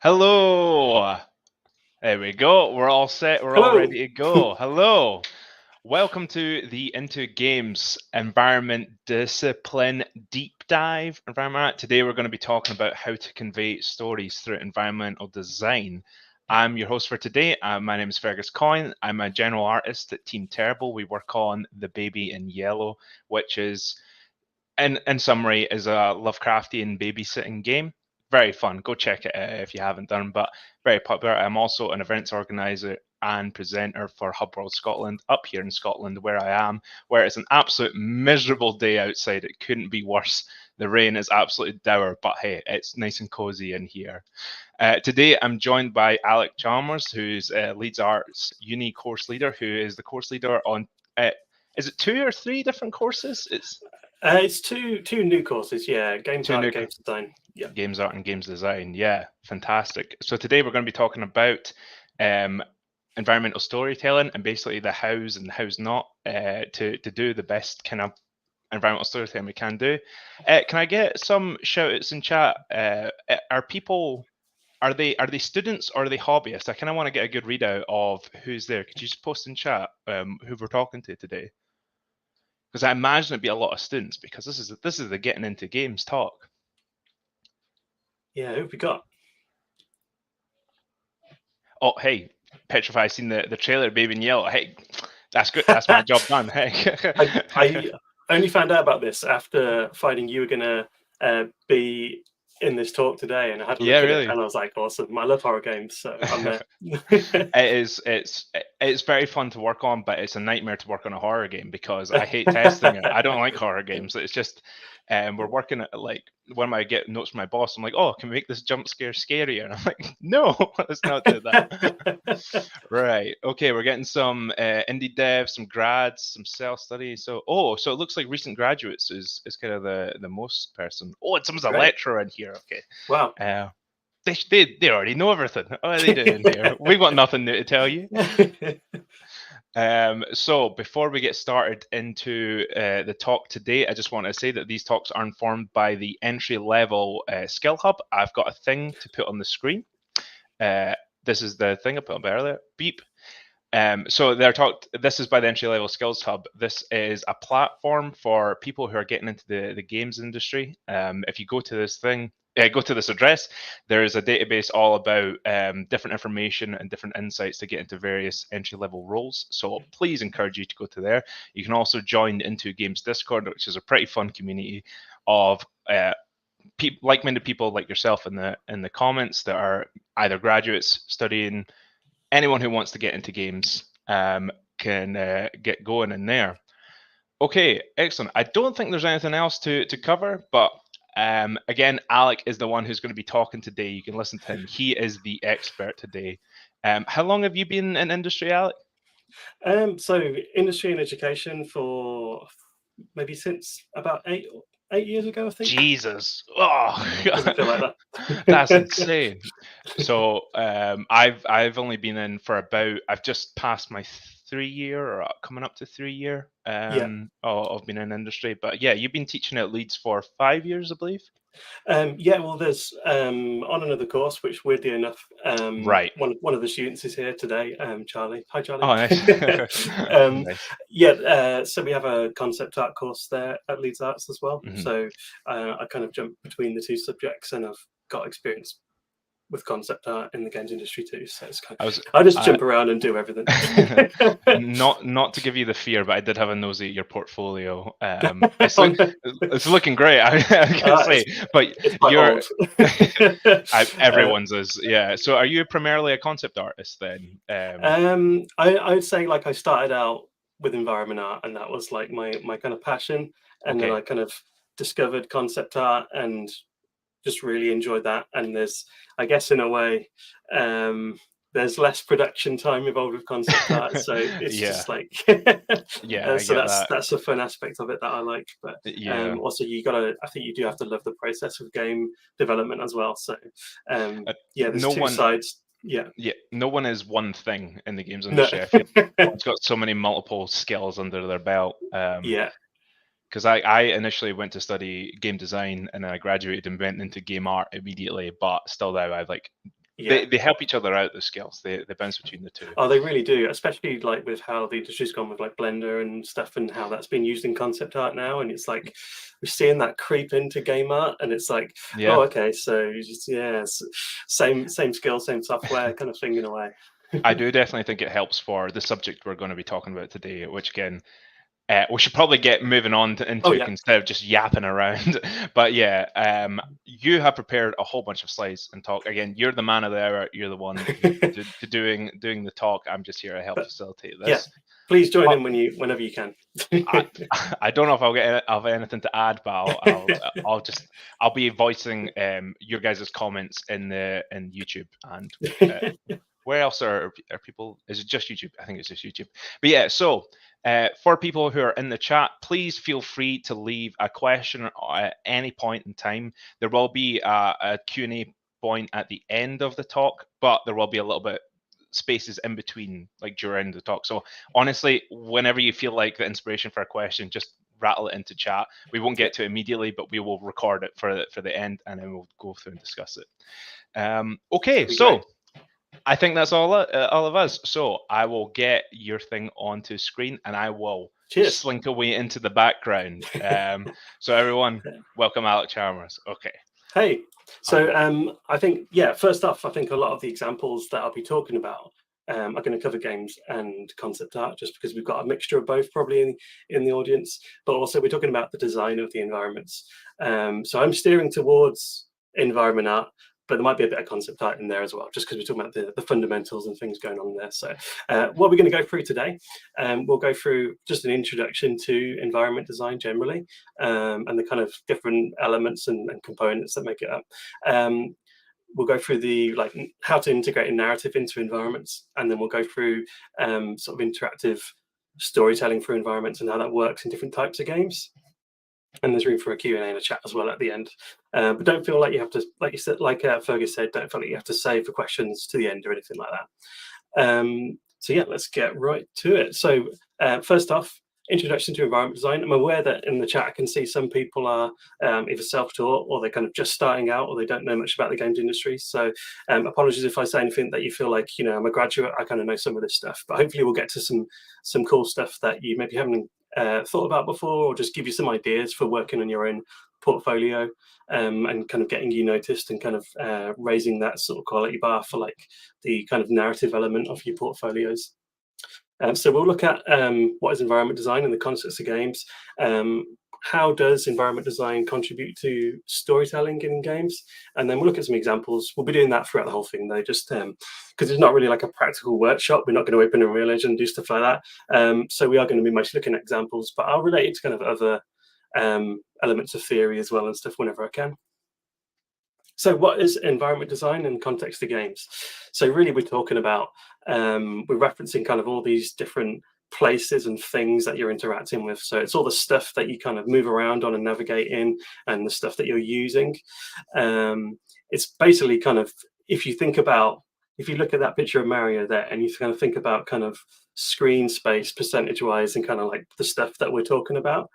Hello. There we go. We're all set. We're all Hello. ready to go. Hello. Welcome to the Into Games Environment Discipline Deep Dive environment. Today we're going to be talking about how to convey stories through environmental design. I'm your host for today. My name is Fergus Coyne. I'm a general artist at Team Terrible. We work on The Baby in Yellow, which is in summary, is a Lovecraftian babysitting game. Very fun. Go check it out if you haven't done, but very popular. I'm also an events organizer and presenter for Hub World Scotland up here in Scotland, where I am, where it's an absolute miserable day outside. It couldn't be worse. The rain is absolutely dour, but hey, it's nice and cozy in here. Today, I'm joined by Alec Chalmers, who's Leeds Arts Uni course leader, who is the course leader on. Is it 2 or 3 different courses? It's two new courses. Yeah, games Two art new and games design. Yeah. games art and games design. Yeah, fantastic. So today we're going to be talking about um, environmental storytelling and basically the hows and hows not to do the best kind of environmental storytelling we can do. Can I get some shout outs in chat? Are people are they students or are they hobbyists? I kind of want to get a good readout of who's there. Could you just post in chat who we're talking to today? Because I imagine it'd be a lot of students because this is the getting into games talk. Yeah. Who have we got? Oh, hey, Petrify, seen the trailer, Baby in Yellow. Hey, that's good. That's my job done. Hey. I only found out about this after finding you were gonna be in this talk today, and I had a Yeah, look at it, really. and I was like, awesome! I love horror games, so I'm there. It's very fun to work on, but it's a nightmare to work on a horror game because I hate testing it. I don't like horror games. It's just we're working at like when I get notes from my boss, I'm like, oh, can we make this jump scare scarier? And I'm like, no, let's not do that. Right. Okay, we're getting some indie devs, some grads, some self-study. So it looks like recent graduates is kind of the most person. Oh, and someone's a Great. lecturer in here. Okay. Wow. They already know everything. What are they doing here? We've got nothing new to tell you. So before we get started into the talk today, I just want to say that these talks are informed by the entry level skill hub. I've got a thing to put on the screen. This is the thing I put up earlier. Beep. So they're talked. This is by the entry level skills hub. This is a platform for people who are getting into the games industry. If you go to this thing, go to this address, there is a database all about different information and different insights to get into various entry level roles. So please encourage you to go to there. You can also join Into Games Discord, which is a pretty fun community of like-minded people like yourself in the comments that are either graduates studying. Anyone who wants to get into games can get going in there. Okay, excellent. I don't think there's anything else to cover, but again, Alec is the one who's going to be talking today. You can listen to him. He is the expert today. How long have you been in industry, Alec? So industry and education for maybe since about 8 years ago, I think. Jesus. Oh, Doesn't feel like that's that. insane. So I've only been in for I've just passed my 3 year or coming up to 3 year Yeah. of being in industry. But yeah, you've been teaching at Leeds for 5 years, I believe. Yeah, well, there's on another course, which weirdly enough, Right. one of the students is here today, Charlie. Hi, Charlie. Oh, nice. Nice. Yeah, so we have a concept art course there at Leeds Arts as well. Mhm. So I kind of jump between the two subjects, and I've got experience with concept art in the games industry too. So it's kind of, I just jump around and do everything. Not to give you the fear, but I did have a nosy at your portfolio. It's looking great, I can say. But it's quite you're old. everyone's is, yeah. So are you primarily a concept artist then? I would say like I started out with environment art, and that was like my kind of passion, and then Okay. I kind of discovered concept art and just really enjoyed that. And there's, I guess, in a way, there's less production time involved with concept art, so it's Yeah. just like Yeah, I so get that. that's a fun aspect of it that I like. But Yeah. also I think you do have to love the process of game development as well. So yeah, there's No two one sides. Yeah. no one is one thing in the games No. industry. I feel everyone's got so many multiple skills under their belt. Yeah. Because I initially went to study game design and then I graduated and went into game art immediately, but still now I've like They help each other out, the skills. They bounce between the two. Oh, they really do, especially like with how the industry's gone with like Blender and stuff, and how that's been used in concept art now. And it's like we're seeing that creep into game art, and it's like, oh, okay, so you just same skill, same software kind of thing in a way. I do definitely think it helps for the subject we're going to be talking about today, which again, we should probably get moving on into instead of just yapping around. But yeah, you have prepared a whole bunch of slides and talk. Again, you're the man of the hour. You're the one doing the talk. I'm just here to help facilitate this. Yeah, please join in whenever you can. I don't know if I'll have anything to add, but I'll be voicing your guys' comments in YouTube and. Where else are people? Is it just YouTube? I think it's just YouTube. But yeah, so for people who are in the chat, please feel free to leave a question at any point in time. There will be a Q&A point at the end of the talk, but there will be a little bit spaces in between, like during the talk. So honestly, whenever you feel like the inspiration for a question, just rattle it into chat. We won't get to it immediately, but we will record it for the end, and then we'll go through and discuss it. Okay, so. Great. I think that's all of us. So I will get your thing onto screen, and I will slink away into the background. So everyone, welcome Alex Chalmers. Okay. Hey. So I think, first off, I think a lot of the examples that I'll be talking about are going to cover games and concept art, just because we've got a mixture of both probably in the audience. But also we're talking about the design of the environments. So I'm steering towards environment art, but there might be a bit of concept art in there as well, just because we're talking about the fundamentals and things going on there. So what we're going to go through today, we'll go through just an introduction to environment design generally, and the kind of different elements and components that make it up. We'll go through the how to integrate a narrative into environments, and then we'll go through sort of interactive storytelling for environments and how that works in different types of games. And there's room for a Q&A and a chat as well at the end. But don't feel like you have to, like you said, like Fergus said, don't feel like you have to save for questions to the end or anything like that. So yeah, let's get right to it. So first off, introduction to environment design. I'm aware that in the chat I can see some people are either self-taught, or they're kind of just starting out, or they don't know much about the games industry. So apologies if I say anything that you feel like, I'm a graduate, I kind of know some of this stuff. But hopefully we'll get to some cool stuff that you maybe haven't thought about before, or just give you some ideas for working on your own portfolio, and kind of getting you noticed, and kind of raising that sort of quality bar for like the kind of narrative element of your portfolios. So we'll look at what is environment design in the context of games. How does environment design contribute to storytelling in games? And then we'll look at some examples. We'll be doing that throughout the whole thing, though, just because it's not really like a practical workshop. We're not going to open Unreal Engine and do stuff like that. So we are going to be mostly looking at examples, but I'll relate it to kind of other elements of theory as well and stuff whenever I can. So what is environment design in the context of games? So really we're talking about, we're referencing kind of all these different places and things that you're interacting with. So it's all the stuff that you kind of move around on and navigate in, and the stuff that you're using. It's basically kind of, if you look at that picture of Mario there, and you kind of think about kind of screen space percentage-wise and kind of like the stuff that we're talking about,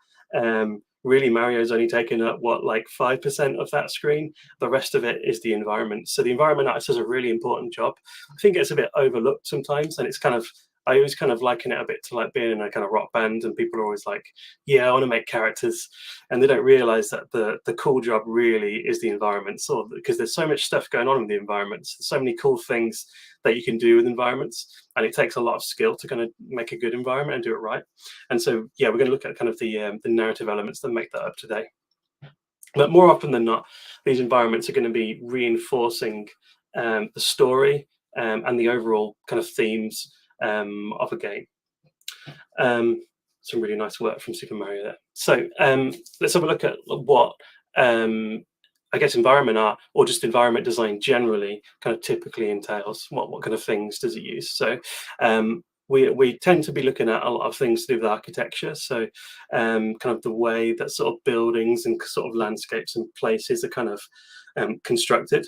really Mario's only taken up like 5% of that screen. The rest of it is the environment. So the environment artist does a really important job. I think it's a bit overlooked sometimes, and it's kind of, I always kind of liken it a bit to like being in a kind of rock band, and people are always like, yeah, I want to make characters, and they don't realize that the cool job really is the environment. So because there's so much stuff going on in the environments, so many cool things that you can do with environments, and it takes a lot of skill to kind of make a good environment and do it right. And so yeah, we're going to look at kind of the narrative elements that make that up today. But more often than not, these environments are going to be reinforcing the story and the overall kind of themes of a game. Some really nice work from Super Mario there. So let's have a look at what I guess environment art, or just environment design generally, kind of typically entails. What kind of things does it use? So we tend to be looking at a lot of things to do with architecture. So kind of the way that sort of buildings and sort of landscapes and places are kind of constructed.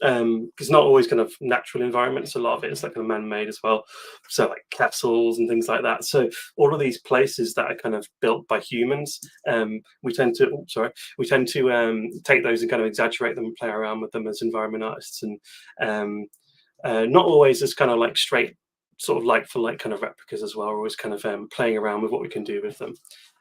because not always kind of natural environments. A lot of it is like kind of man-made as well. So like castles and things like that. So all of these places that are kind of built by humans, we tend to take those and kind of exaggerate them and play around with them as environment artists, and not always as kind of like straight sort of like for like kind of replicas as well. We're always kind of playing around with what we can do with them.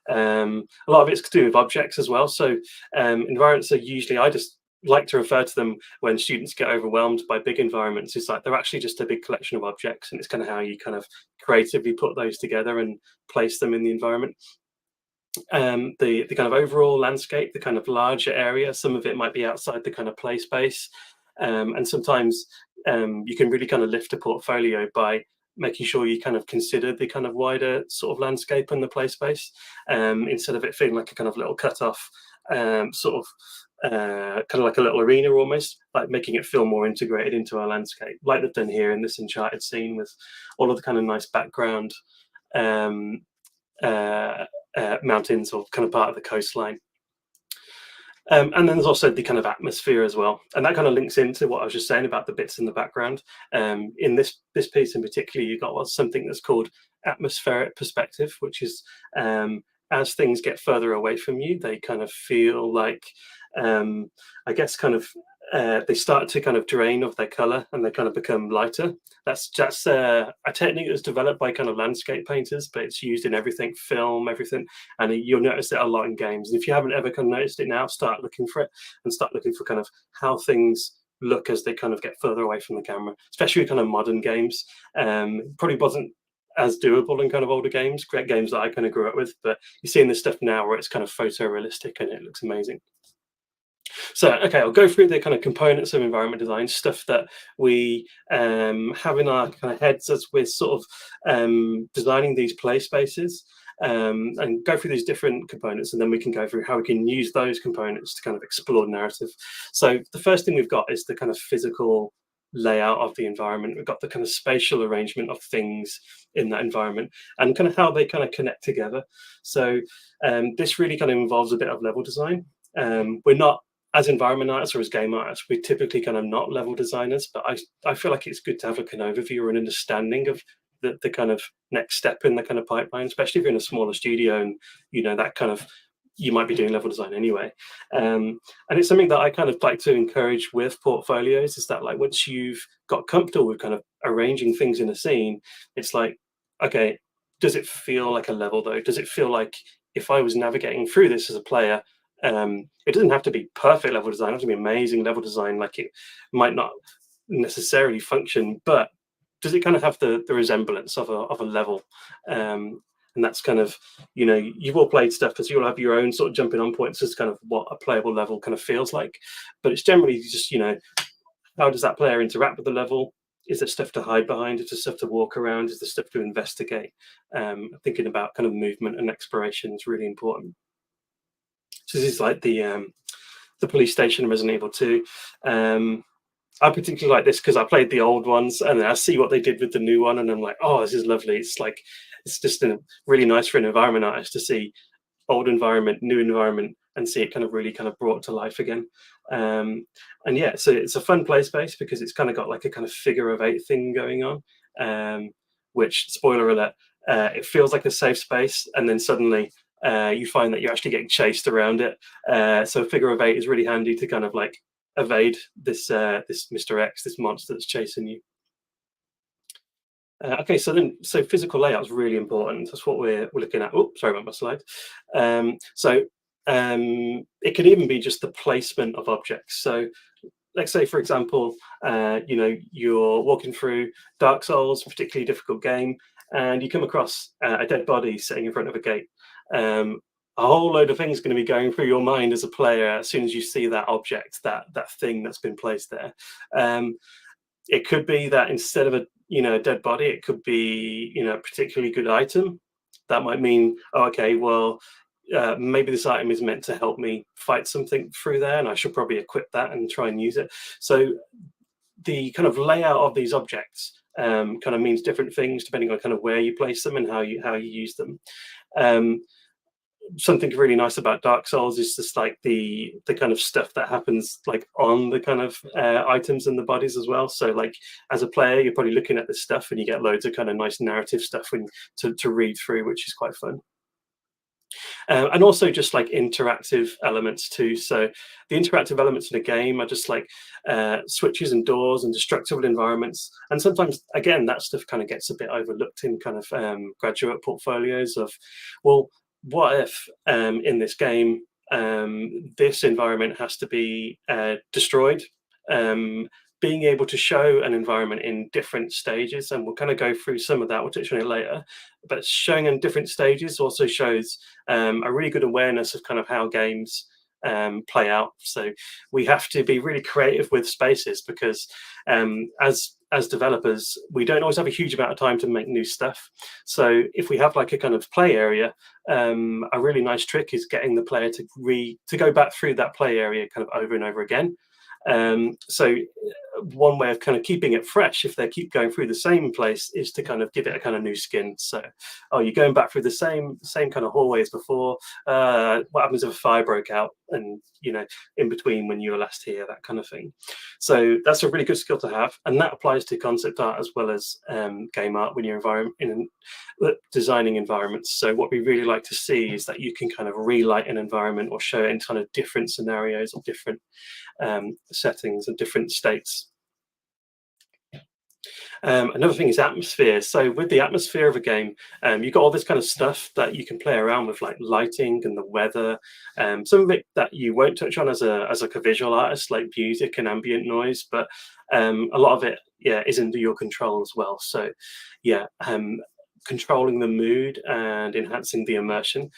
A lot of it's to do with objects as well. So environments are usually, I just like to refer to them when students get overwhelmed by big environments. It's like they're actually just a big collection of objects, and it's kind of how you kind of creatively put those together and place them in the environment. The kind of overall landscape, the kind of larger area, some of it might be outside the kind of play space, and sometimes you can really kind of lift a portfolio by making sure you kind of consider the kind of wider sort of landscape and the play space, instead of it feeling like a kind of little cut off sort of kind of like a little arena, almost like making it feel more integrated into our landscape, like they've done here in this Uncharted scene with all of the kind of nice background mountains or kind of part of the coastline. And then there's also the kind of atmosphere as well, and that kind of links into what I was just saying about the bits in the background. In this piece in particular, you've got something that's called atmospheric perspective, which is as things get further away from you, they kind of feel like, I guess, kind of they start to kind of drain of their color and they kind of become lighter. That's just a technique that's developed by kind of landscape painters, but it's used in everything, film, everything, and you'll notice it a lot in games. And if you haven't ever kind of noticed it now, start looking for it and start looking for kind of how things look as they kind of get further away from the camera, especially kind of modern games. Probably wasn't as doable in kind of older games, great games that I kind of grew up with, but you're seeing this stuff now where it's kind of photorealistic and it looks amazing. So, okay, I'll go through the kind of components of environment design, stuff that we have in our kind of heads as we're sort of designing these play spaces, and go through these different components, and then we can go through how we can use those components to kind of explore narrative. So the first thing we've got is the kind of physical layout of the environment. We've got the kind of spatial arrangement of things in that environment and kind of how they kind of connect together. So this really kind of involves a bit of level design. We're not, as environment artists or as game artists, we're typically kind of not level designers, but I feel like it's good to have like an overview or an understanding of the kind of next step in the kind of pipeline, especially if you're in a smaller studio and, you know, that kind of, you might be doing level design anyway. And it's something that I kind of like to encourage with portfolios, is that like once you've got comfortable with kind of arranging things in a scene, it's like, okay, does it feel like a level though? Does it feel like if I was navigating through this as a player, it doesn't have to be perfect level design, it doesn't have to be amazing level design, like it might not necessarily function, but does it kind of have the resemblance of a level? And that's kind of, you know, you've all played stuff, because you'll have your own sort of jumping on points as kind of what a playable level kind of feels like. But it's generally just, you know, how does that player interact with the level? Is there stuff to hide behind? Is there stuff to walk around? Is there stuff to investigate? Thinking about kind of movement and exploration is really important. So this is like the police station in Resident Evil 2. I particularly like this because I played the old ones and then I see what they did with the new one, and I'm like, oh, this is lovely. It's like, it's just really nice for an environment artist to see old environment, new environment, and see it kind of really kind of brought to life again. And yeah, so it's a fun play space because it's kind of got like a kind of figure of 8 thing going on, which, spoiler alert, it feels like a safe space, and then suddenly you find that you're actually getting chased around it. So figure of 8 is really handy to kind of like evade this this Mr. X, this monster that's chasing you. Okay, so physical layout is really important. That's what we're looking at. Oh, sorry about my slide. It can even be just the placement of objects. So let's say, for example, you know, you're walking through Dark Souls, a particularly difficult game, and you come across a dead body sitting in front of a gate. A whole load of things are going to be going through your mind as a player as soon as you see that object, that thing that's been placed there. It could be that instead of a dead body, it could be, you know, a particularly good item. That might mean, oh, okay, well, maybe this item is meant to help me fight something through there, and I should probably equip that and try and use it. So the kind of layout of these objects kind of means different things depending on kind of where you place them and how you use them. something really nice about Dark Souls is just like the kind of stuff that happens like on the kind of items and the bodies as well. So like as a player, you're probably looking at this stuff and you get loads of kind of nice narrative stuff to read through, which is quite fun. And also just like interactive elements too. So the interactive elements in a game are just like switches and doors and destructible environments. And sometimes, again, that stuff kind of gets a bit overlooked in kind of graduate portfolios of, well, what if in this game this environment has to be destroyed? Being able to show an environment in different stages, and we'll kind of go through some of that, we'll touch on it later, but showing in different stages also shows a really good awareness of kind of how games play out. So we have to be really creative with spaces because as developers, we don't always have a huge amount of time to make new stuff. So if we have like a kind of play area, a really nice trick is getting the player to go back through that play area kind of over and over again. So one way of kind of keeping it fresh, if they keep going through the same place, is to kind of give it a kind of new skin. So, oh, you're going back through the same kind of hallways before. What happens if a fire broke out, and in between when you were last here, that kind of thing. So that's a really good skill to have, and that applies to concept art as well as game art when you're designing environments. So what we really like to see is that you can kind of relight an environment or show it in kind of different scenarios or different settings and different states. Another thing is atmosphere. So with the atmosphere of a game, you've got all this kind of stuff that you can play around with, like lighting and the weather. Some of it that you won't touch on as like a visual artist, like music and ambient noise, but a lot of it, is under your control as well. So controlling the mood and enhancing the immersion.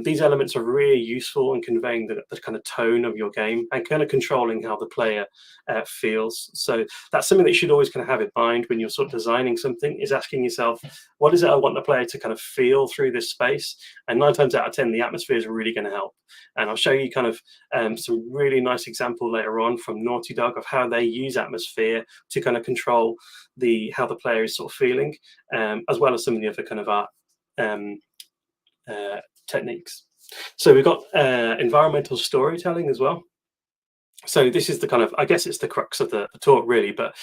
These elements are really useful in conveying the kind of tone of your game and kind of controlling how the player feels. So that's something that you should always kind of have in mind when you're sort of designing something, is asking yourself, what is it I want the player to kind of feel through this space? And 9 times out of 10, the atmosphere is really going to help. And I'll show you kind of some really nice example later on from Naughty Dog of how they use atmosphere to kind of control how the player is sort of feeling, as well as some of the other kind of art techniques. So we've got environmental storytelling as well. So this is the kind of, I guess it's the crux of the talk really, but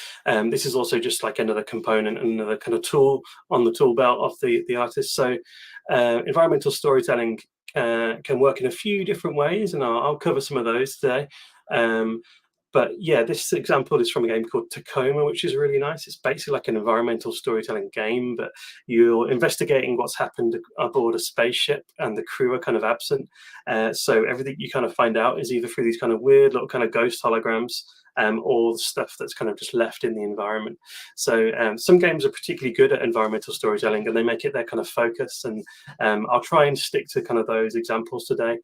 this is also just like another component, another kind of tool on the tool belt of the artist. So environmental storytelling can work in a few different ways, and I'll cover some of those today. But yeah, this example is from a game called Tacoma, which is really nice. It's basically like an environmental storytelling game, but you're investigating what's happened aboard a spaceship and the crew are kind of absent. So everything you kind of find out is either through these kind of weird little kind of ghost holograms, or stuff that's kind of just left in the environment. So some games are particularly good at environmental storytelling and they make it their kind of focus. And I'll try and stick to kind of those examples today.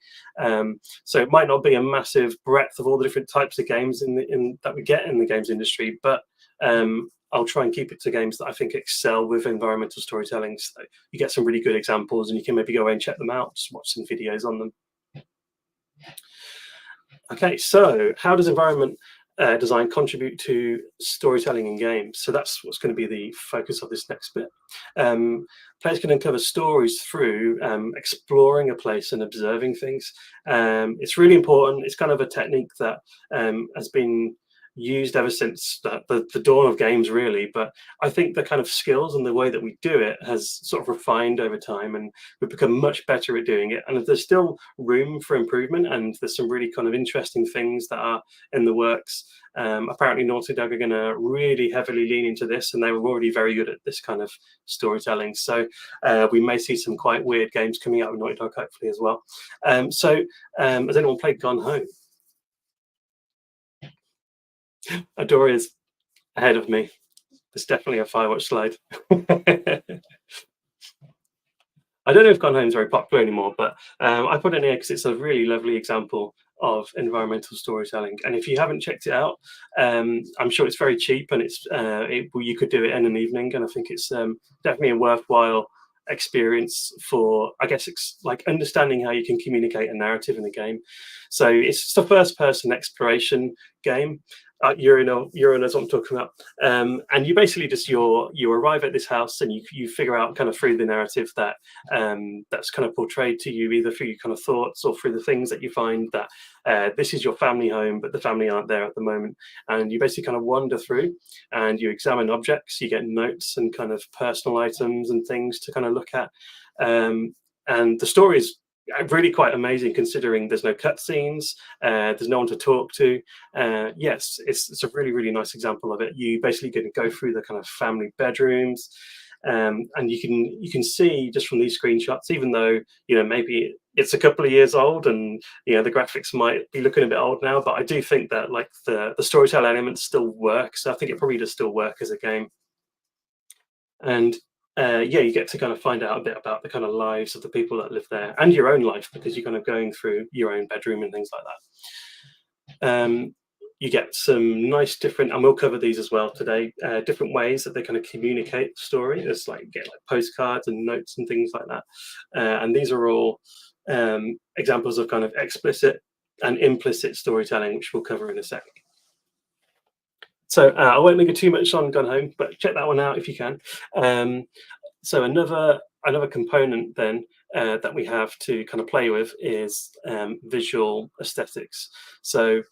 So it might not be a massive breadth of all the different types of games that we get in the games industry, but I'll try and keep it to games that I think excel with environmental storytelling. So you get some really good examples and you can maybe go away and check them out, just watch some videos on them. Okay, so how does environment design contribute to storytelling in games? So that's what's going to be the focus of this next bit. Players can uncover stories through exploring a place and observing things. It's really important. It's kind of a technique that has been used ever since the dawn of games, really. But I think the kind of skills and the way that we do it has sort of refined over time, and we've become much better at doing it. And there's still room for improvement, and there's some really kind of interesting things that are in the works. Apparently Naughty Dog are going to really heavily lean into this, and they were already very good at this kind of storytelling. So we may see some quite weird games coming out with Naughty Dog hopefully as well. Has anyone played Gone Home? Adora is ahead of me. There's definitely a Firewatch slide. I don't know if Gone Home is very popular anymore, but I put it in here because it's a really lovely example of environmental storytelling. And if you haven't checked it out, I'm sure it's very cheap, and you could do it in an evening. And I think it's definitely a worthwhile experience for, I guess, it's like understanding how you can communicate a narrative in a game. So it's just a first-person exploration game. Urinal is what I'm talking about. And you basically just you arrive at this house and you figure out kind of through the narrative that that's kind of portrayed to you, either through your kind of thoughts or through the things that you find, that this is your family home, but the family aren't there at the moment. And you basically kind of wander through and you examine objects, you get notes and kind of personal items and things to kind of look at. And the story is really quite amazing, considering there's no cutscenes, there's no one to talk to. Yes, it's a really, really nice example of it. You basically going to go through the kind of family bedrooms, and you can see just from these screenshots, even though maybe it's a couple of years old and the graphics might be looking a bit old now, but I do think that like the storytelling elements still work. So I think it probably does still work as a game. And yeah, you get to kind of find out a bit about the kind of lives of the people that live there and your own life, because you're kind of going through your own bedroom and things like that. You get some nice different, and we'll cover these as well today, different ways that they kind of communicate the story. There's like postcards and notes and things like that. And these are all examples of kind of explicit and implicit storytelling, which we'll cover in a second. So I won't linger too much on Gone Home, but check that one out if you can. So another component then that we have to kind of play with is visual aesthetics. So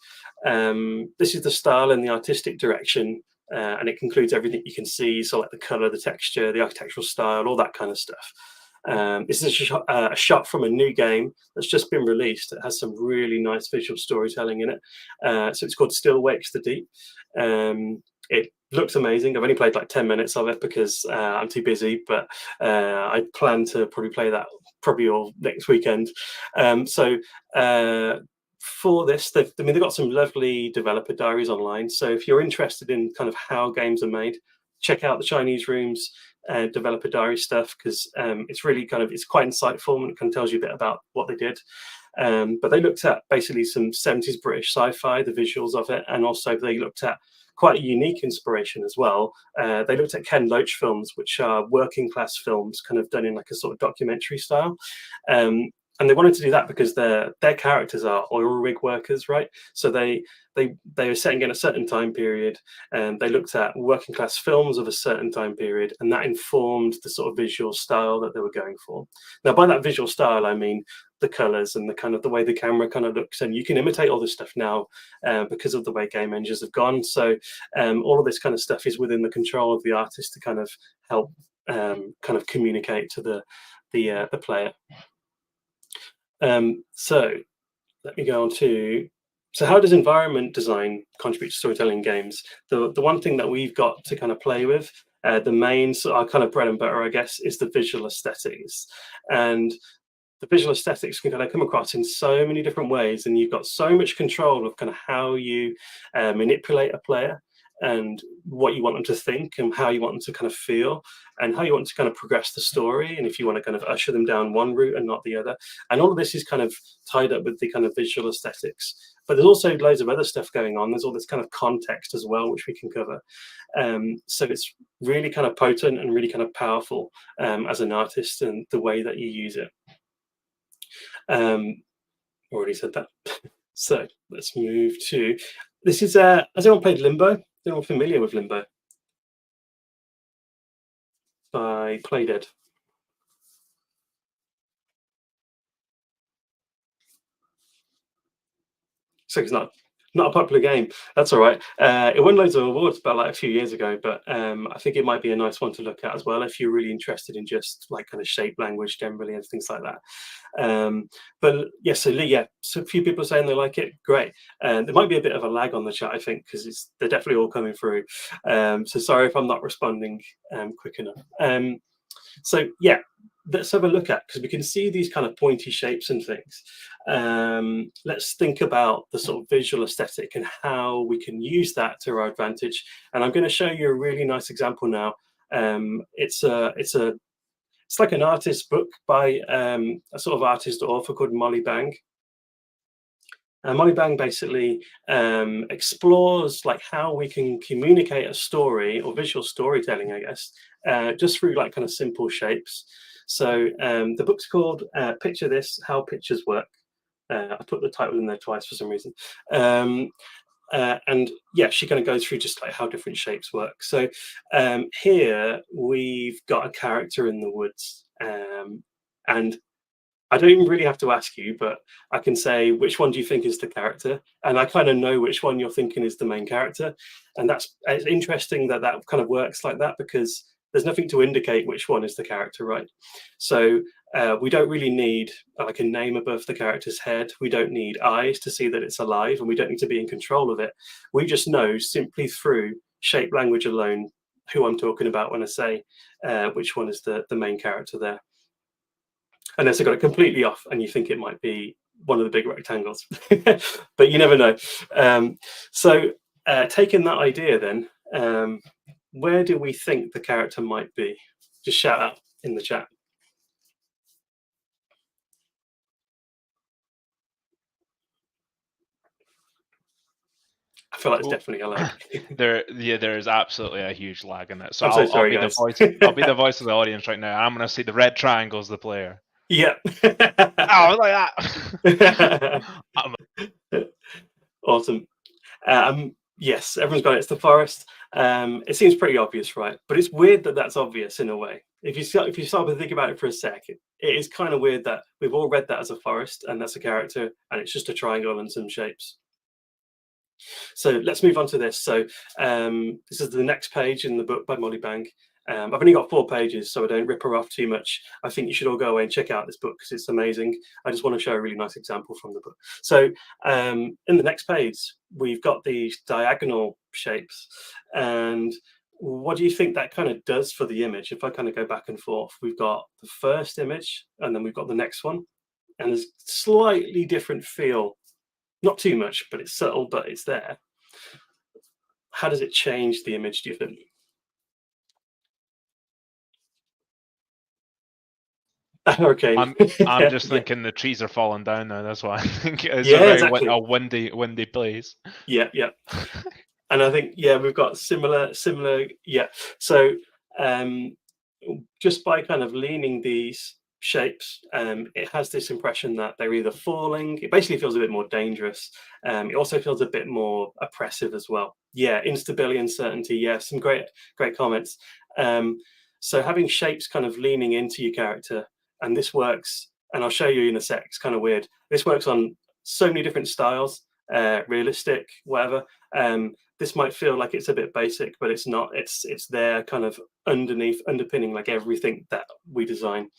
this is the style and the artistic direction, and it includes everything you can see. So like the color, the texture, the architectural style, all that kind of stuff. This is a shot from a new game that's just been released. It has some really nice visual storytelling in it. So it's called Still Wakes the Deep. It looks amazing. I've only played like 10 minutes of it because I'm too busy, but I plan to probably play that probably all next weekend. For this, they've got some lovely developer diaries online. So if you're interested in kind of how games are made, check out the Chinese Room's developer diary stuff, because it's really it's quite insightful and it kind of tells you a bit about what they did. But they looked at basically some 70s British sci-fi, the visuals of it, and also they looked at quite a unique inspiration as well. They looked at Ken Loach films, which are working class films, kind of done in like a sort of documentary style. And they wanted to do that because their characters are oil rig workers, right? So they were setting in a certain time period, and they looked at working class films of a certain time period, and that informed the sort of visual style that they were going for. Now, by that visual style, I mean the colors and the kind of the way the camera kind of looks, and you can imitate all this stuff now because of the way game engines have gone. So all of this kind of stuff is within the control of the artist to kind of help kind of communicate to the player. So let me go on to, so how does environment design contribute to storytelling games? The one thing that we've got to kind of play with, the main, so our kind of bread and butter, I guess, is the visual aesthetics. And the visual aesthetics can kind of come across in so many different ways, and you've got so much control of kind of how you manipulate a player and what you want them to think and how you want them to kind of feel and how you want to kind of progress the story, and if you want to kind of usher them down one route and not the other. And all of this is kind of tied up with the kind of visual aesthetics. But there's also loads of other stuff going on. There's all this kind of context as well, which we can cover. So it's really kind of potent and really kind of powerful as an artist and the way that you use it. Already said that. So let's move to, this is, has anyone played Limbo? Is anyone familiar with Limbo? By Playdead. So it's not a popular game. That's all right. It won loads of awards about like a few years ago, but I think it might be a nice one to look at as well if you're really interested in just like kind of shape language generally and things like that. But yeah, so a few people are saying they like it. Great. There might be a bit of a lag on the chat, I think, because they're definitely all coming through. So sorry if I'm not responding quick enough. So yeah, let's have a look at, because we can see these kind of pointy shapes and things. Let's think about the sort of visual aesthetic and how we can use that to our advantage. And I'm going to show you a really nice example now. It's like an artist book by a sort of artist author called Molly Bang. Molly Bang basically explores like how we can communicate a story or visual storytelling, I guess, just through like kind of simple shapes. So the book's called Picture This, How Pictures Work. I put the title in there twice for some reason. And yeah, she kind of goes through just like how different shapes work. So here we've got a character in the woods, and I don't even really have to ask you, but I can say, which one do you think is the character? And I kind of know which one you're thinking is the main character. And it's interesting that that kind of works like that, because there's nothing to indicate which one is the character, right? So we don't really need like a name above the character's head. We don't need eyes to see that it's alive, and we don't need to be in control of it. We just know simply through shape language alone who I'm talking about when I say which one is the main character there. Unless I got it completely off and you think it might be one of the big rectangles, but you never know. So taking that idea then, where do we think the character might be? Just shout out in the chat. I feel like it's definitely a lag. There is absolutely a huge lag in it. So I'm so sorry, I'll be guys. I'll be the voice of the audience right now. I'm going to see the red triangle's the player. Yeah. Oh, like that. Awesome. Yes, everyone's got it. It's the forest. It seems pretty obvious, right? But it's weird that that's obvious in a way. If you start to think about it for a sec, it is kind of weird that we've all read that as a forest and that's a character, and it's just a triangle and some shapes. So let's move on to this. So this is the next page in the book by Molly Bang. I've only got 4 pages, so I don't rip her off too much. I think you should all go away and check out this book because it's amazing. I just want to show a really nice example from the book. So in the next page, we've got these diagonal shapes. And what do you think that kind of does for the image? If I kind of go back and forth, we've got the first image and then we've got the next one. And there's slightly different feel. Not too much, but it's subtle, but it's there. How does it change the image, do you think? Okay. I'm just thinking the trees are falling down now. That's why I think it's exactly. a windy place. Yeah. And I think we've got similar. Yeah. So just by kind of leaning these shapes, it has this impression that they're either falling. It basically feels a bit more dangerous. It also feels a bit more oppressive as well. Yeah, instability, uncertainty. Yeah, some great comments. So having shapes kind of leaning into your character, and this works, and I'll show you in a sec. It's kind of weird. This works on so many different styles, realistic, whatever. This might feel like it's a bit basic, but it's not. It's there kind of underpinning like everything that we design.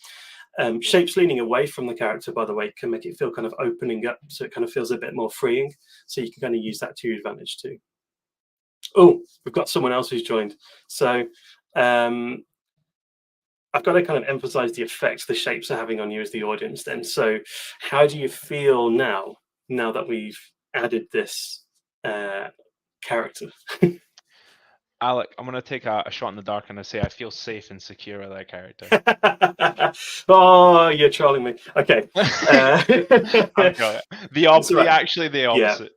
Shapes leaning away from the character, by the way, can make it feel kind of opening up, so it kind of feels a bit more freeing. So you can kind of use that to your advantage too. Oh, we've got someone else who's joined. So I've got to kind of emphasize the effect the shapes are having on you as the audience then. So how do you feel now that we've added this character? Alec, I'm going to take a shot in the dark and I say I feel safe and secure with that character. Oh, you're trolling me. Okay. The opposite.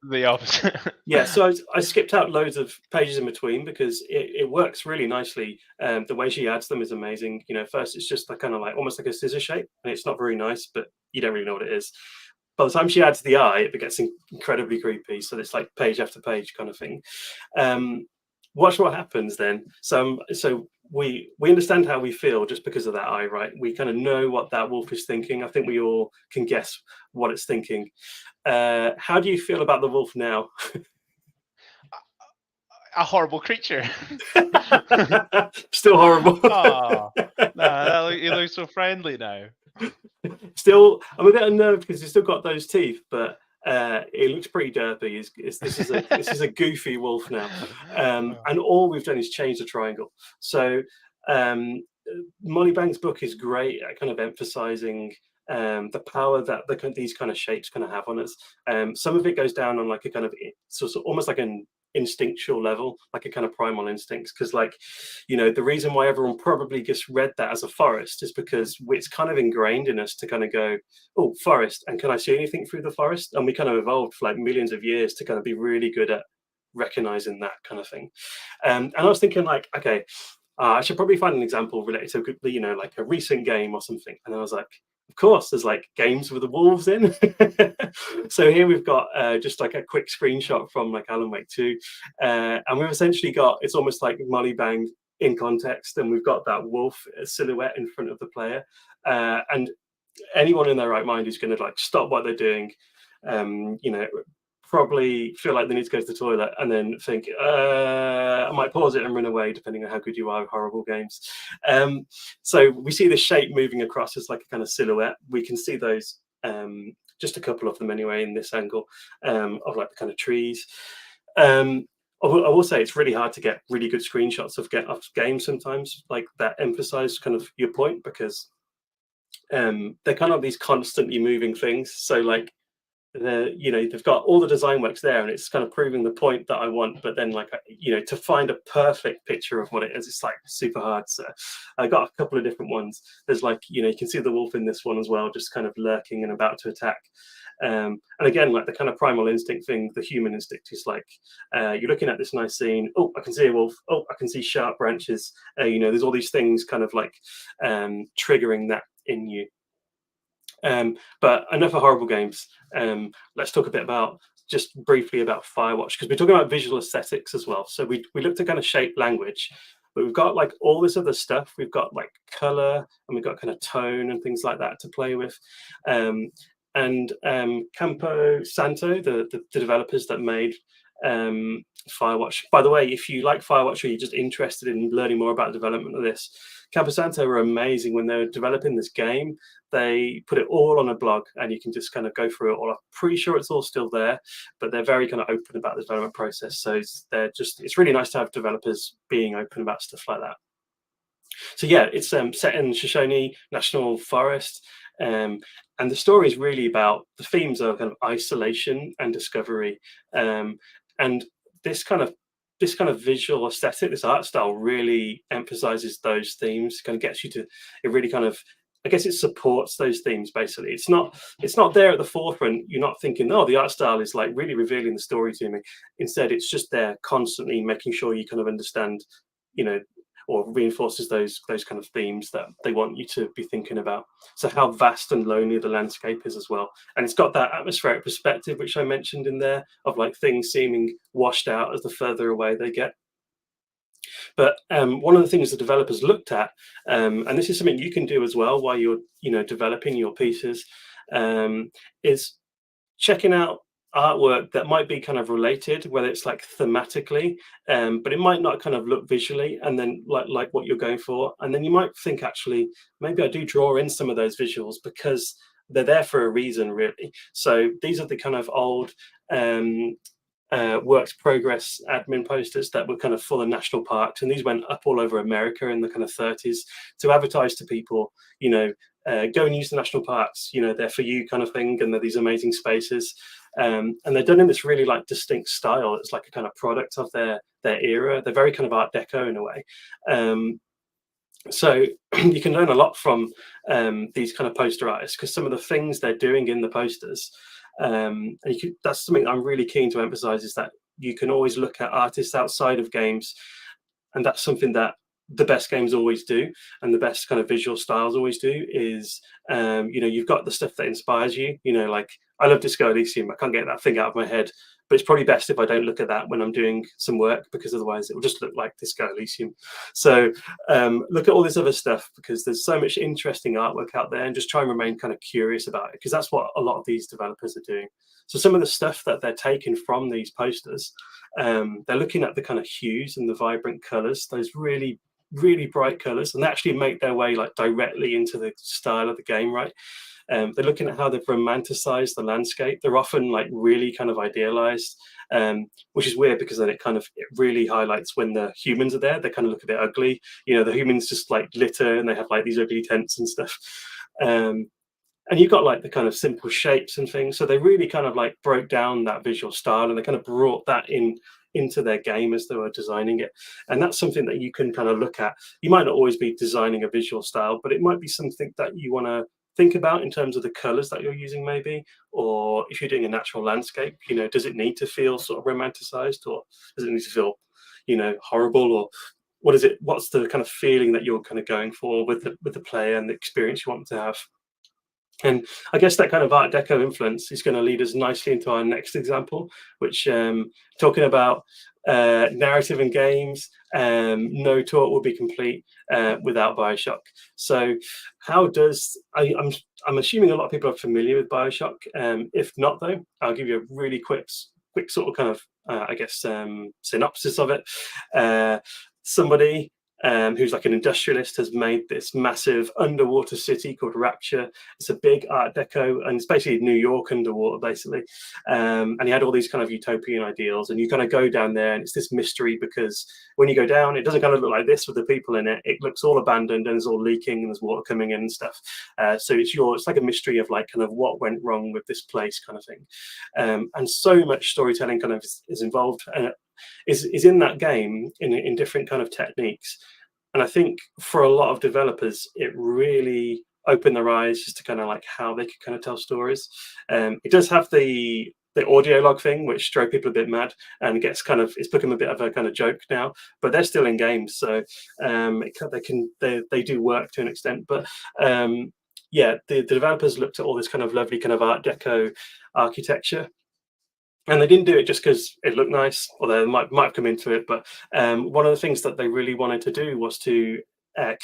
The opposite. Yeah, so I skipped out loads of pages in between because it works really nicely. The way she adds them is amazing. You know, first it's just like kind of like almost like a scissor shape, and it's not very nice, but you don't really know what it is. By the time she adds the eye, it gets incredibly creepy. So it's like page after page kind of thing. Watch what happens then. So we understand how we feel just because of that eye, right? We kind of know what that wolf is thinking. I think we all can guess what it's thinking. How do you feel about the wolf now? A horrible creature. Still horrible. He looks so friendly now. Still, I'm a bit unnerved because he's still got those teeth, but it looks pretty derpy. This is a goofy wolf now, and all we've done is change the triangle. So Molly Bang's book is great at kind of emphasizing the power that these kind of shapes kind of have on us. Some of it goes down on like a kind of almost like an instinctual level, like a kind of primal instincts, because like, you know, the reason why everyone probably just read that as a forest is because it's kind of ingrained in us to kind of go, oh, forest, and can I see anything through the forest? And we kind of evolved for like millions of years to kind of be really good at recognizing that kind of thing. And I was thinking like, okay, I should probably find an example related to, you know, like a recent game or something. And I was like, of course, there's like games with the wolves in. So here we've got just like a quick screenshot from like Alan Wake 2, and we've essentially got, it's almost like Molly Bang in context, and we've got that wolf silhouette in front of the player, and anyone in their right mind who's going to like stop what they're doing, probably feel like they need to go to the toilet and then think, I might pause it and run away, depending on how good you are with horrible games. So we see the shape moving across as like a kind of silhouette. We can see those, just a couple of them anyway, in this angle, of like the kind of trees. I will say it's really hard to get really good screenshots of games sometimes, like that emphasize kind of your point, because they're kind of these constantly moving things. So like, they've got all the design works there, and it's kind of proving the point that I want, but then like, to find a perfect picture of what it is, it's like super hard. So I got a couple of different ones. There's like, you can see the wolf in this one as well, just kind of lurking and about to attack. And again, like the kind of primal instinct thing, the human instinct is like, you're looking at this nice scene, oh, I can see a wolf, oh, I can see sharp branches, there's all these things kind of like triggering that in you. But enough of horrible games. Let's talk a bit about, just briefly, about Firewatch, because we're talking about visual aesthetics as well. So we looked at kind of shape language, but we've got like all this other stuff. We've got like color, and we've got kind of tone and things like that to play with. And Campo Santo, the developers that made Firewatch. By the way, if you like Firewatch or you're just interested in learning more about the development of this, Campo Santo were amazing. When they were developing this game, they put it all on a blog, and you can just kind of go through it all. I'm pretty sure it's all still there, but they're very kind of open about the development process. So it's really nice to have developers being open about stuff like that. So yeah, it's set in Shoshone National Forest, and the story is really about, the themes of kind of isolation and discovery, and this kind of visual aesthetic, this art style, really emphasizes those themes. Kind of gets you to, it really kind of, I guess it supports those themes. Basically, it's not there at the forefront. You're not thinking, oh, the art style is like really revealing the story to me. Instead, it's just there constantly making sure you kind of understand, or reinforces those kind of themes that they want you to be thinking about. So how vast and lonely the landscape is as well. And it's got that atmospheric perspective, which I mentioned in there, of like things seeming washed out as the further away they get. But one of the things the developers looked at, and this is something you can do as well while you're developing your pieces, is checking out artwork that might be kind of related, whether it's like thematically, but it might not kind of look visually, and then like what you're going for, and then you might think, actually, maybe I do draw in some of those visuals because they're there for a reason, really. So these are the kind of old works progress admin posters that were kind of for the national parks, and these went up all over America in the kind of 30s to advertise to people, go and use the national parks, they're for you, kind of thing, and they're these amazing spaces. And they're done in this really like distinct style. It's like a kind of product of their era. They're very kind of Art Deco in a way. So you can learn a lot from these kind of poster artists, because some of the things they're doing in the posters, and that's something I'm really keen to emphasize, is that you can always look at artists outside of games, and that's something that the best games always do, and the best kind of visual styles always do, is you've got the stuff that inspires you. Like, I love Disco Elysium. I can't get that thing out of my head, but it's probably best if I don't look at that when I'm doing some work, because otherwise it will just look like Disco Elysium. So look at all this other stuff, because there's so much interesting artwork out there, and just try and remain kind of curious about it, because that's what a lot of these developers are doing. So some of the stuff that they're taking from these posters, they're looking at the kind of hues and the vibrant colors, those really bright colors, and they actually make their way like directly into the style of the game, right? They're looking at how they've romanticized the landscape. They're often like really kind of idealized, which is weird, because then it really highlights when the humans are there. They kind of look a bit ugly. The humans just like litter, and they have like these ugly tents and stuff. And you've got like the kind of simple shapes and things. So they really kind of like broke down that visual style, and they kind of brought that into their game as they were designing it. And that's something that you can kind of look at. You might not always be designing a visual style, but it might be something that you want to think about in terms of the colors that you're using, maybe. Or if you're doing a natural landscape, does it need to feel sort of romanticized, or does it need to feel horrible, or what's the kind of feeling that you're kind of going for with the player and the experience you want to have? And I guess that kind of Art Deco influence is going to lead us nicely into our next example, which talking about narrative in games, no talk will be complete without Bioshock. So how does, I'm assuming a lot of people are familiar with Bioshock. If not though, I'll give you a really quick sort of kind of, I guess, synopsis of it. Somebody who's like an industrialist has made this massive underwater city called Rapture. It's a big Art Deco, and it's basically New York underwater, basically. And he had all these kind of utopian ideals, and you kind of go down there, and it's this mystery because when you go down, it doesn't kind of look like this with the people in it. It looks all abandoned, and it's all leaking, and there's water coming in and stuff. So it's like a mystery of like kind of what went wrong with this place, kind of thing. And so much storytelling kind of is involved. Is in that game in different kind of techniques. And I think for a lot of developers, it really opened their eyes just to kind of like how they could kind of tell stories. It does have the audio log thing, which drove people a bit mad, and gets kind of, it's become a bit of a kind of joke now, but they're still in games, so they do work to an extent. But yeah, the developers looked at all this kind of lovely kind of Art Deco architecture. And they didn't do it just because it looked nice, although they might have come into it. But one of the things that they really wanted to do was to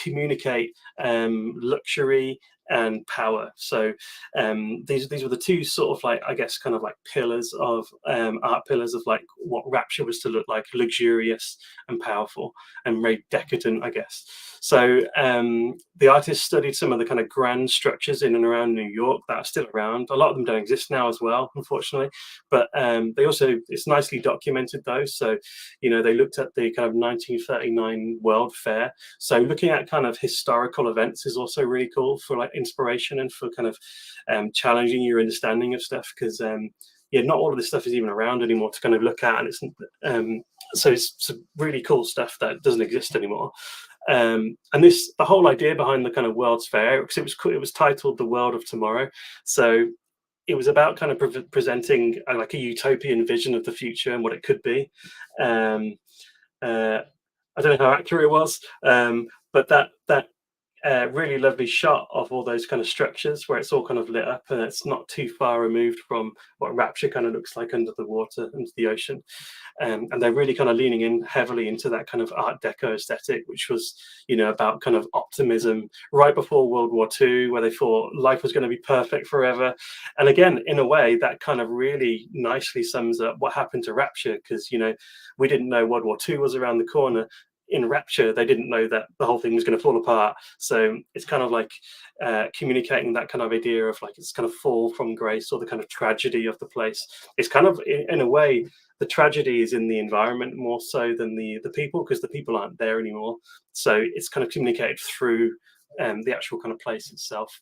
communicate luxury and power. So these were the two sort of like, I guess, kind of like pillars of art pillars of like what Rapture was to look like: luxurious and powerful and very decadent, I guess. So the artists studied some of the kind of grand structures in and around New York that are still around. A lot of them don't exist now as well, unfortunately. But they also, it's nicely documented though. So, you know, they looked at the kind of 1939 World Fair. So looking at kind of historical events is also really cool for like inspiration and for kind of challenging your understanding of stuff, because yeah, not all of this stuff is even around anymore to kind of look at, and it's so it's some really cool stuff that doesn't exist anymore. And the whole idea behind the kind of World's Fair, because it was titled The World of Tomorrow, so it was about kind of presenting like a utopian vision of the future and what it could be. I don't know how accurate it was, but that really lovely shot of all those kind of structures where it's all kind of lit up, and it's not too far removed from what Rapture kind of looks like under the water, under the ocean. And they're really kind of leaning in heavily into that kind of Art Deco aesthetic, which was, you know, about kind of optimism right before World War II, where they thought life was going to be perfect forever. And again, in a way, that kind of really nicely sums up what happened to Rapture, because, you know, we didn't know World War II was around the corner. In Rapture, they didn't know that the whole thing was going to fall apart. So it's kind of like communicating that kind of idea of like it's kind of fall from grace, or the kind of tragedy of the place. It's kind of, in a way, the tragedy is in the environment more so than the people, because the people aren't there anymore. So it's kind of communicated through the actual kind of place itself.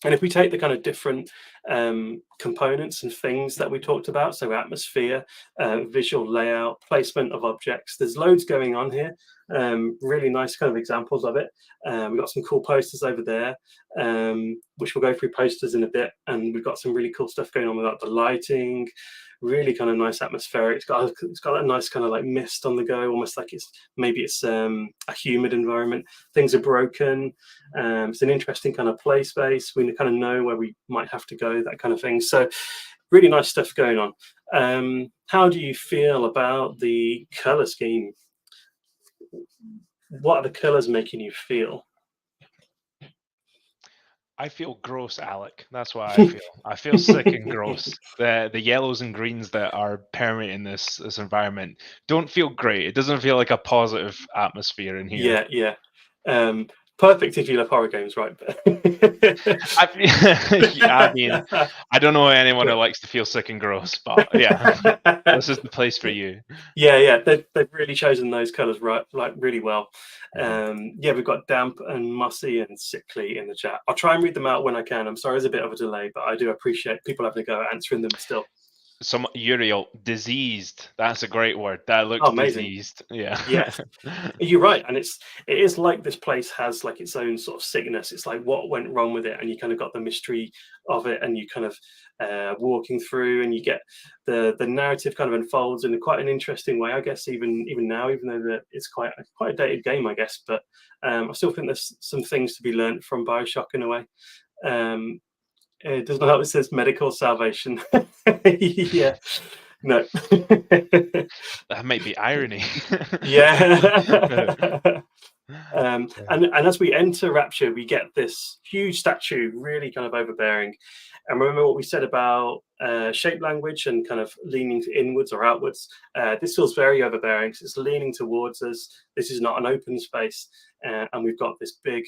And if we take the kind of different components and things that we talked about, so atmosphere, visual layout, placement of objects, there's loads going on here. Really nice kind of examples of it. We've got some cool posters over there, which we'll go through posters in a bit. And we've got some really cool stuff going on with the lighting, really kind of nice atmospheric. It's got that nice kind of like mist on the go, almost like it's a humid environment. Things are broken. It's an interesting kind of play space. We kind of know where we might have to go, that kind of thing. So really nice stuff going on. How do you feel about the color scheme? What are the colors making you feel? I feel gross, Alec. That's what I feel. I feel sick and gross. The yellows and greens that are permeating this environment don't feel great. It doesn't feel like a positive atmosphere in here. Yeah. Perfect if you love horror games, right? I mean, I don't know anyone who likes to feel sick and gross, but yeah, this is the place for you. Yeah, they've really chosen those colours right, like really well. Yeah, we've got damp and mossy and sickly in the chat. I'll try and read them out when I can. I'm sorry, there's a bit of a delay, but I do appreciate people having to go answering them still. Some Uriel, diseased. That's a great word. That looks diseased. Yeah. Yes, you're right. And it is like this place has like its own sort of sickness. It's like what went wrong with it, and you kind of got the mystery of it, and you kind of walking through, and you get the narrative kind of unfolds in quite an interesting way, I guess. Even now, even though it's quite a dated game, I guess, but I still think there's some things to be learned from Bioshock in a way. It does not help. It says medical salvation. Yeah, no. That might be irony. Yeah. And as we enter Rapture, we get this huge statue, really kind of overbearing. And remember what we said about shape language and kind of leaning inwards or outwards. This feels very overbearing. So it's leaning towards us. This is not an open space, and we've got this big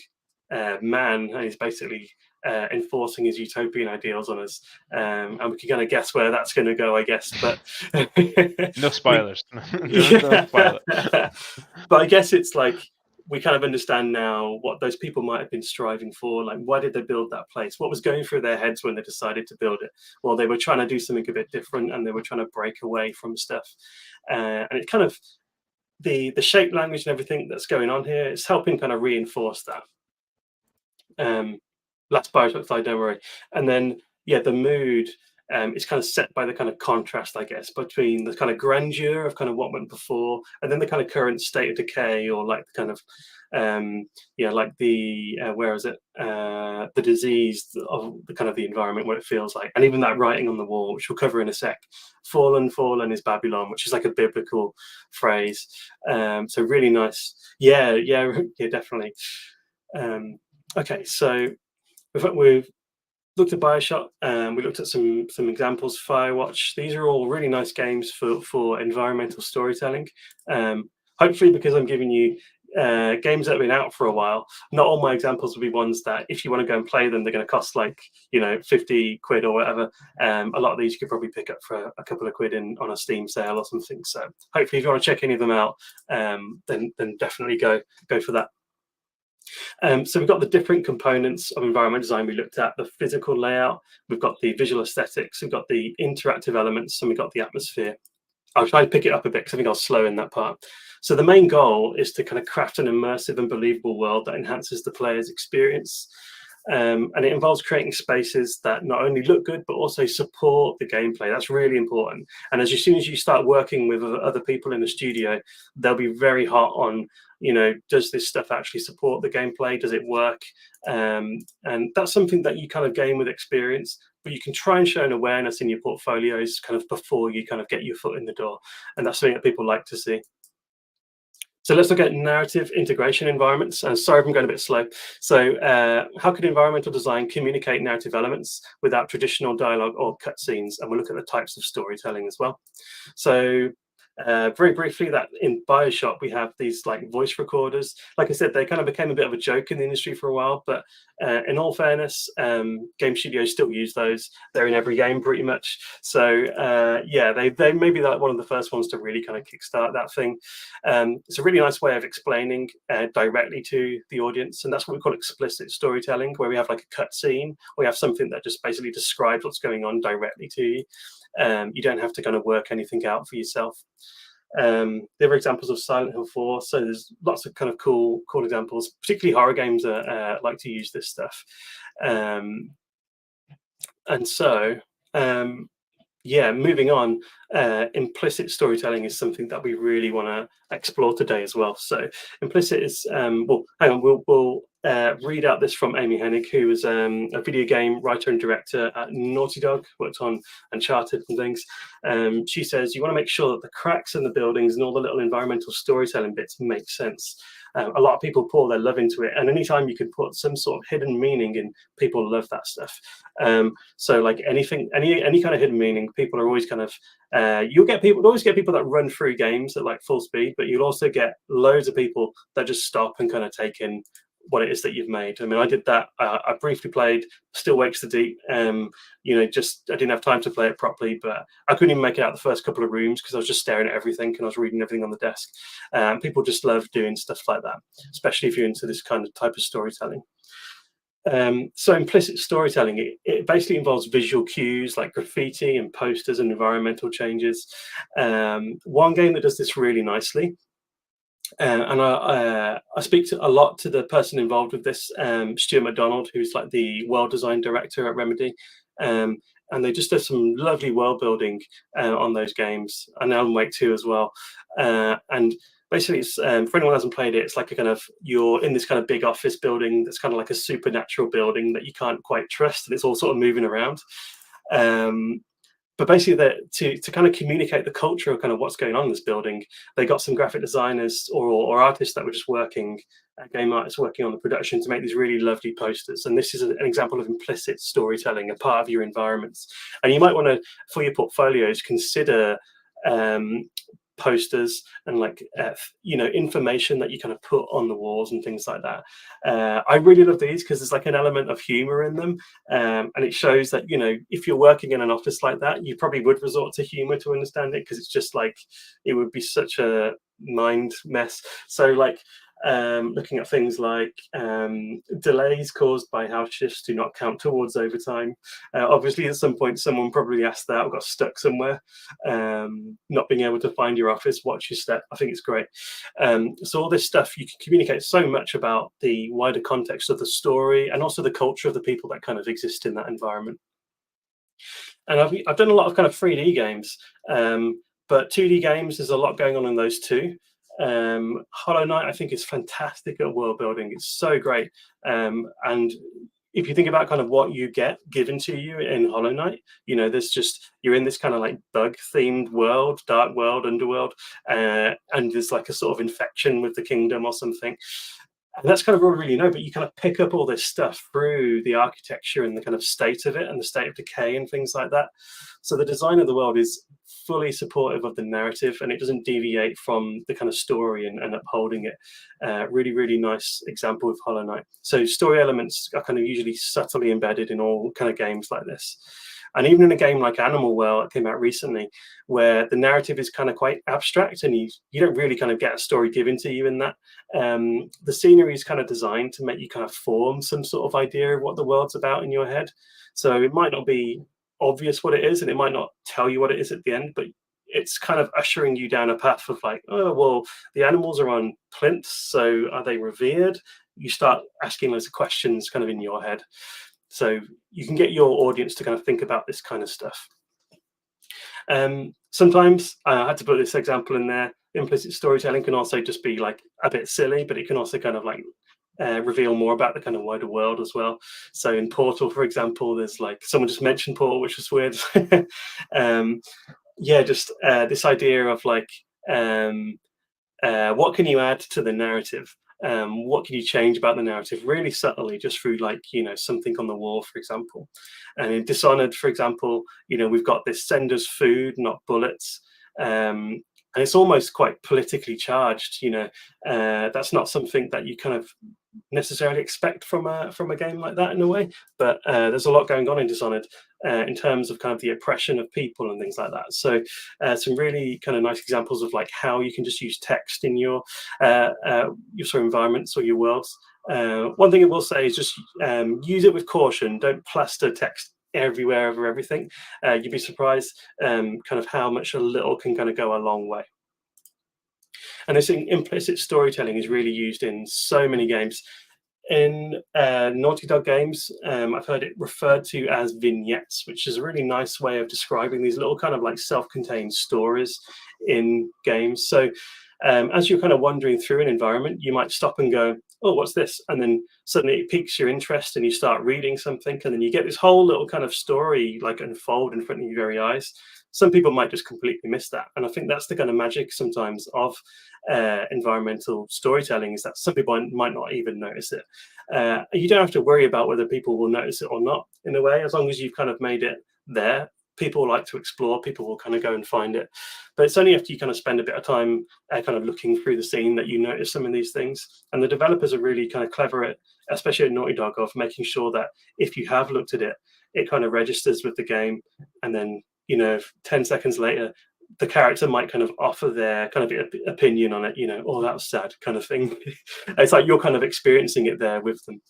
man, and he's basically enforcing his utopian ideals on us. And we can kind of guess where that's going to go, I guess. But no spoilers. No spoilers. But I guess it's like, we kind of understand now what those people might have been striving for. Like, why did they build that place? What was going through their heads when they decided to build it? Well, they were trying to do something a bit different, and they were trying to break away from stuff. And it's kind of the shape language and everything that's going on here. It's helping kind of reinforce that. Last Bioshock slide, don't worry. And then, yeah, the mood is kind of set by the kind of contrast, I guess, between the kind of grandeur of kind of what went before, and then the kind of current state of decay, or like the kind of, like the, where is it? The disease of the kind of the environment, what it feels like. And even that writing on the wall, which we'll cover in a sec. Fallen, fallen is Babylon, which is like a biblical phrase. So really nice. Yeah, definitely. Okay, so we've looked at Bioshock, we looked at some examples. Firewatch. These are all really nice games for environmental storytelling. Hopefully, because I'm giving you games that have been out for a while, not all my examples will be ones that, if you want to go and play them, they're going to cost like 50 quid or whatever. A lot of these you could probably pick up for a couple of quid on a Steam sale or something. So hopefully, if you want to check any of them out, then definitely go for that. So we've got the different components of environment design we looked at: the physical layout, we've got the visual aesthetics, we've got the interactive elements, and we've got the atmosphere. I'll try to pick it up a bit because I think I'll slow in that part. So the main goal is to kind of craft an immersive and believable world that enhances the player's experience. And it involves creating spaces that not only look good, but also support the gameplay. That's really important. And as soon as you start working with other people in the studio, they'll be very hot on, does this stuff actually support the gameplay? Does it work? And that's something that you kind of gain with experience, but you can try and show an awareness in your portfolios kind of before you kind of get your foot in the door. And that's something that people like to see. So let's look at narrative integration environments. And sorry if I'm going a bit slow. So how could environmental design communicate narrative elements without traditional dialogue or cutscenes? And we'll look at the types of storytelling as well. So very briefly, that in Bioshock, we have these like voice recorders. Like I said, they kind of became a bit of a joke in the industry for a while, but in all fairness, game studios still use those. They're in every game pretty much. So yeah, they may be like one of the first ones to really kind of kickstart that thing. It's a really nice way of explaining directly to the audience, and that's what we call explicit storytelling, where we have like a cut scene, or we have something that just basically describes what's going on directly to you. You don't have to kind of work anything out for yourself. The other examples of Silent Hill 4, so there's lots of kind of cool examples, particularly horror games that like to use this stuff. And so yeah, moving on, implicit storytelling is something that we really want to explore today as well. So implicit is, well, hang on, we'll read out this from Amy Hennig, who is a video game writer and director at Naughty Dog, worked on Uncharted and things. She says, you want to make sure that the cracks in the buildings and all the little environmental storytelling bits make sense. A lot of people pour their love into it, and anytime you can put some sort of hidden meaning in, people love that stuff. So like anything, any kind of hidden meaning, people are always kind of, you'll always get people that run through games at like full speed, but you'll also get loads of people that just stop and kind of take in what it is that you've made. I mean, I did that. I briefly played Still Wakes the Deep. Just I didn't have time to play it properly, but I couldn't even make it out the first couple of rooms because I was just staring at everything and I was reading everything on the desk. People just love doing stuff like that, especially if you're into this kind of type of storytelling. So implicit storytelling, it basically involves visual cues like graffiti and posters and environmental changes. One game that does this really nicely, and I speak a lot to the person involved with this, Stuart McDonald, who's like the world design director at Remedy, and they just do some lovely world building on those games, and Alan Wake 2 as well. And basically, it's for anyone who hasn't played it, it's like a kind of, you're in this kind of big office building that's kind of like a supernatural building that you can't quite trust, and it's all sort of moving around. But basically, to kind of communicate the culture of kind of what's going on in this building, they got some graphic designers or artists that were just working, game artists working on the production to make these really lovely posters. And this is an example of implicit storytelling, a part of your environments. And you might want to, for your portfolios, consider posters and like information that you kind of put on the walls and things like that. I really love these because there's like an element of humor in them, and it shows that if you're working in an office like that, you probably would resort to humor to understand it, because it's just like it would be such a mind mess. So like looking at things like delays caused by house shifts do not count towards overtime. Obviously, at some point, someone probably asked that or got stuck somewhere. Not being able to find your office, watch your step. I think it's great. So all this stuff, you can communicate so much about the wider context of the story and also the culture of the people that kind of exist in that environment. And I've done a lot of kind of 3D games, but 2D games, there's a lot going on in those too. Hollow Knight, I think, is fantastic at world building. It's so great. And if you think about kind of what you get given to you in Hollow Knight, there's just, you're in this kind of like bug themed world, dark world, underworld, and there's like a sort of infection with the kingdom or something. And that's kind of all we really know, but you kind of pick up all this stuff through the architecture and the kind of state of it and the state of decay and things like that. So the design of the world is fully supportive of the narrative, and it doesn't deviate from the kind of story and upholding it. Really, really nice example with Hollow Knight. So story elements are kind of usually subtly embedded in all kind of games like this. And even in a game like Animal World that came out recently, where the narrative is kind of quite abstract and you don't really kind of get a story given to you in that, the scenery is kind of designed to make you kind of form some sort of idea of what the world's about in your head. So it might not be obvious what it is, and it might not tell you what it is at the end, but it's kind of ushering you down a path of like, oh, well, the animals are on plinths, so are they revered? You start asking loads of questions kind of in your head. So you can get your audience to kind of think about this kind of stuff. Sometimes I had to put this example in there. Implicit storytelling can also just be like a bit silly, but it can also kind of like reveal more about the kind of wider world as well. So in Portal, for example, there's like, someone just mentioned Portal, which was weird. Just this idea of like, what can you add to the narrative? What can you change about the narrative really subtly, just through like, something on the wall, for example. And in Dishonored, for example, we've got this send us food, not bullets. And it's almost quite politically charged. That's not something that you kind of necessarily expect from a game like that in a way, but there's a lot going on in Dishonored in terms of kind of the oppression of people and things like that. So some really kind of nice examples of like how you can just use text in your sort of environments or your worlds. One thing I will say is just use it with caution. Don't plaster text everywhere over everything. You'd be surprised kind of how much a little can kind of go a long way. And this implicit storytelling is really used in so many games. In Naughty Dog games, I've heard it referred to as vignettes, which is a really nice way of describing these little kind of like self-contained stories in games. So as you're kind of wandering through an environment, you might stop and go, oh, what's this? And then suddenly it piques your interest and you start reading something, and then you get this whole little kind of story like unfold in front of your very eyes. Some people might just completely miss that. And I think that's the kind of magic sometimes of environmental storytelling, is that some people might not even notice it. You don't have to worry about whether people will notice it or not, in a way. As long as you've kind of made it there, people like to explore, people will kind of go and find it. But it's only after you kind of spend a bit of time kind of looking through the scene that you notice some of these things. And the developers are really kind of clever at, especially at Naughty Dog, of making sure that if you have looked at it, it kind of registers with the game. And then 10 seconds later, the character might kind of offer their kind of opinion on it, oh, that was sad kind of thing. It's like you're kind of experiencing it there with them.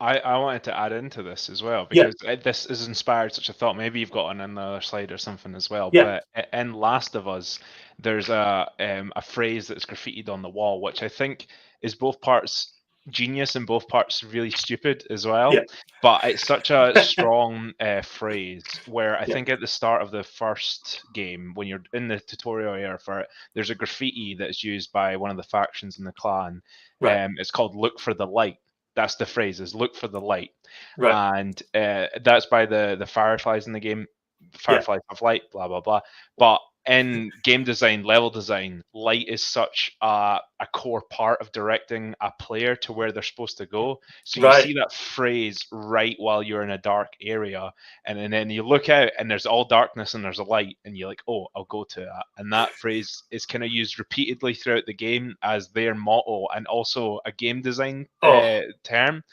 I wanted to add into this as well, because this has inspired such a thought. Maybe you've got another slide or something as well. Yeah. But in Last of Us, there's a phrase that's graffitied on the wall, which I think is both parts genius in both parts, really stupid as well. Yeah. But it's such a strong phrase where I Yeah. think at the start of the first game, when you're in the tutorial area for it, there's a graffiti that's used by one of the factions in the clan. Right. It's called "Look for the light." That's the phrase, is "Look for the light," Right. and that's by the fireflies in the game. Yeah. Fireflies of light, blah blah blah. But in game design, level design, light is such a core part of directing a player to where they're supposed to go. So you Right. see that phrase right while you're in a dark area, and then you look out and there's all darkness and there's a light, and you're like, oh, I'll go to that. And that phrase is kind of used repeatedly throughout the game as their motto and also a game design term.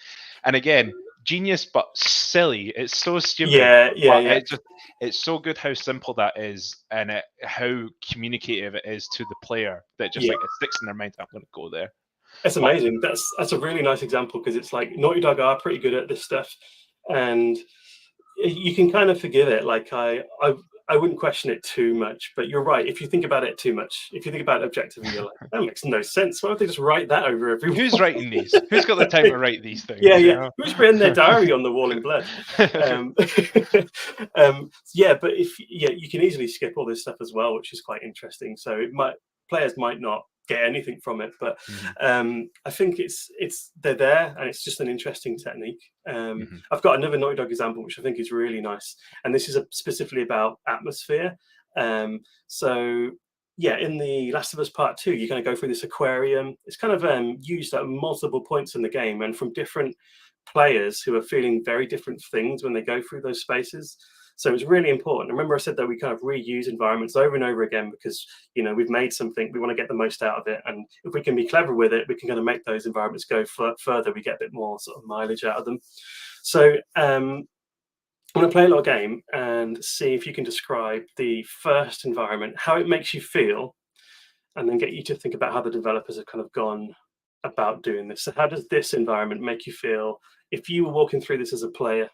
And again, genius but silly. It's so stupid. Yeah. But it's so good how simple that is, and how communicative it is to the player that just like it sticks in their mind. I'm going to go there. It's amazing. That's a really nice example, because it's like Naughty Dog are pretty good at this stuff, and you can kind of forgive it. Like I wouldn't question it too much, but you're right. If you think about it too much, if you think about it objectively, you're like, that makes no sense. Why don't they just write that over everyone? Who's writing these? Who's got the time to write these things? Yeah. Who's written their diary on the wall in blood? But you can easily skip all this stuff as well, which is quite interesting. So players might not get anything from it, but I think they're there, and it's just an interesting technique. I've got another Naughty Dog example which I think is really nice, and this is specifically about atmosphere. So in the Last of Us Part 2, you're going to go through this aquarium. It's kind of used at multiple points in the game, and from different players who are feeling very different things when they go through those spaces. So it's really important. Remember I said that we kind of reuse environments over and over again, because we've made something, we want to get the most out of it, and if we can be clever with it, we can kind of make those environments go further. We get a bit more sort of mileage out of them. So I'm going to play a little game and see if you can describe the first environment, how it makes you feel, and then get you to think about how the developers have kind of gone about doing this. So how does this environment make you feel if you were walking through this as a player?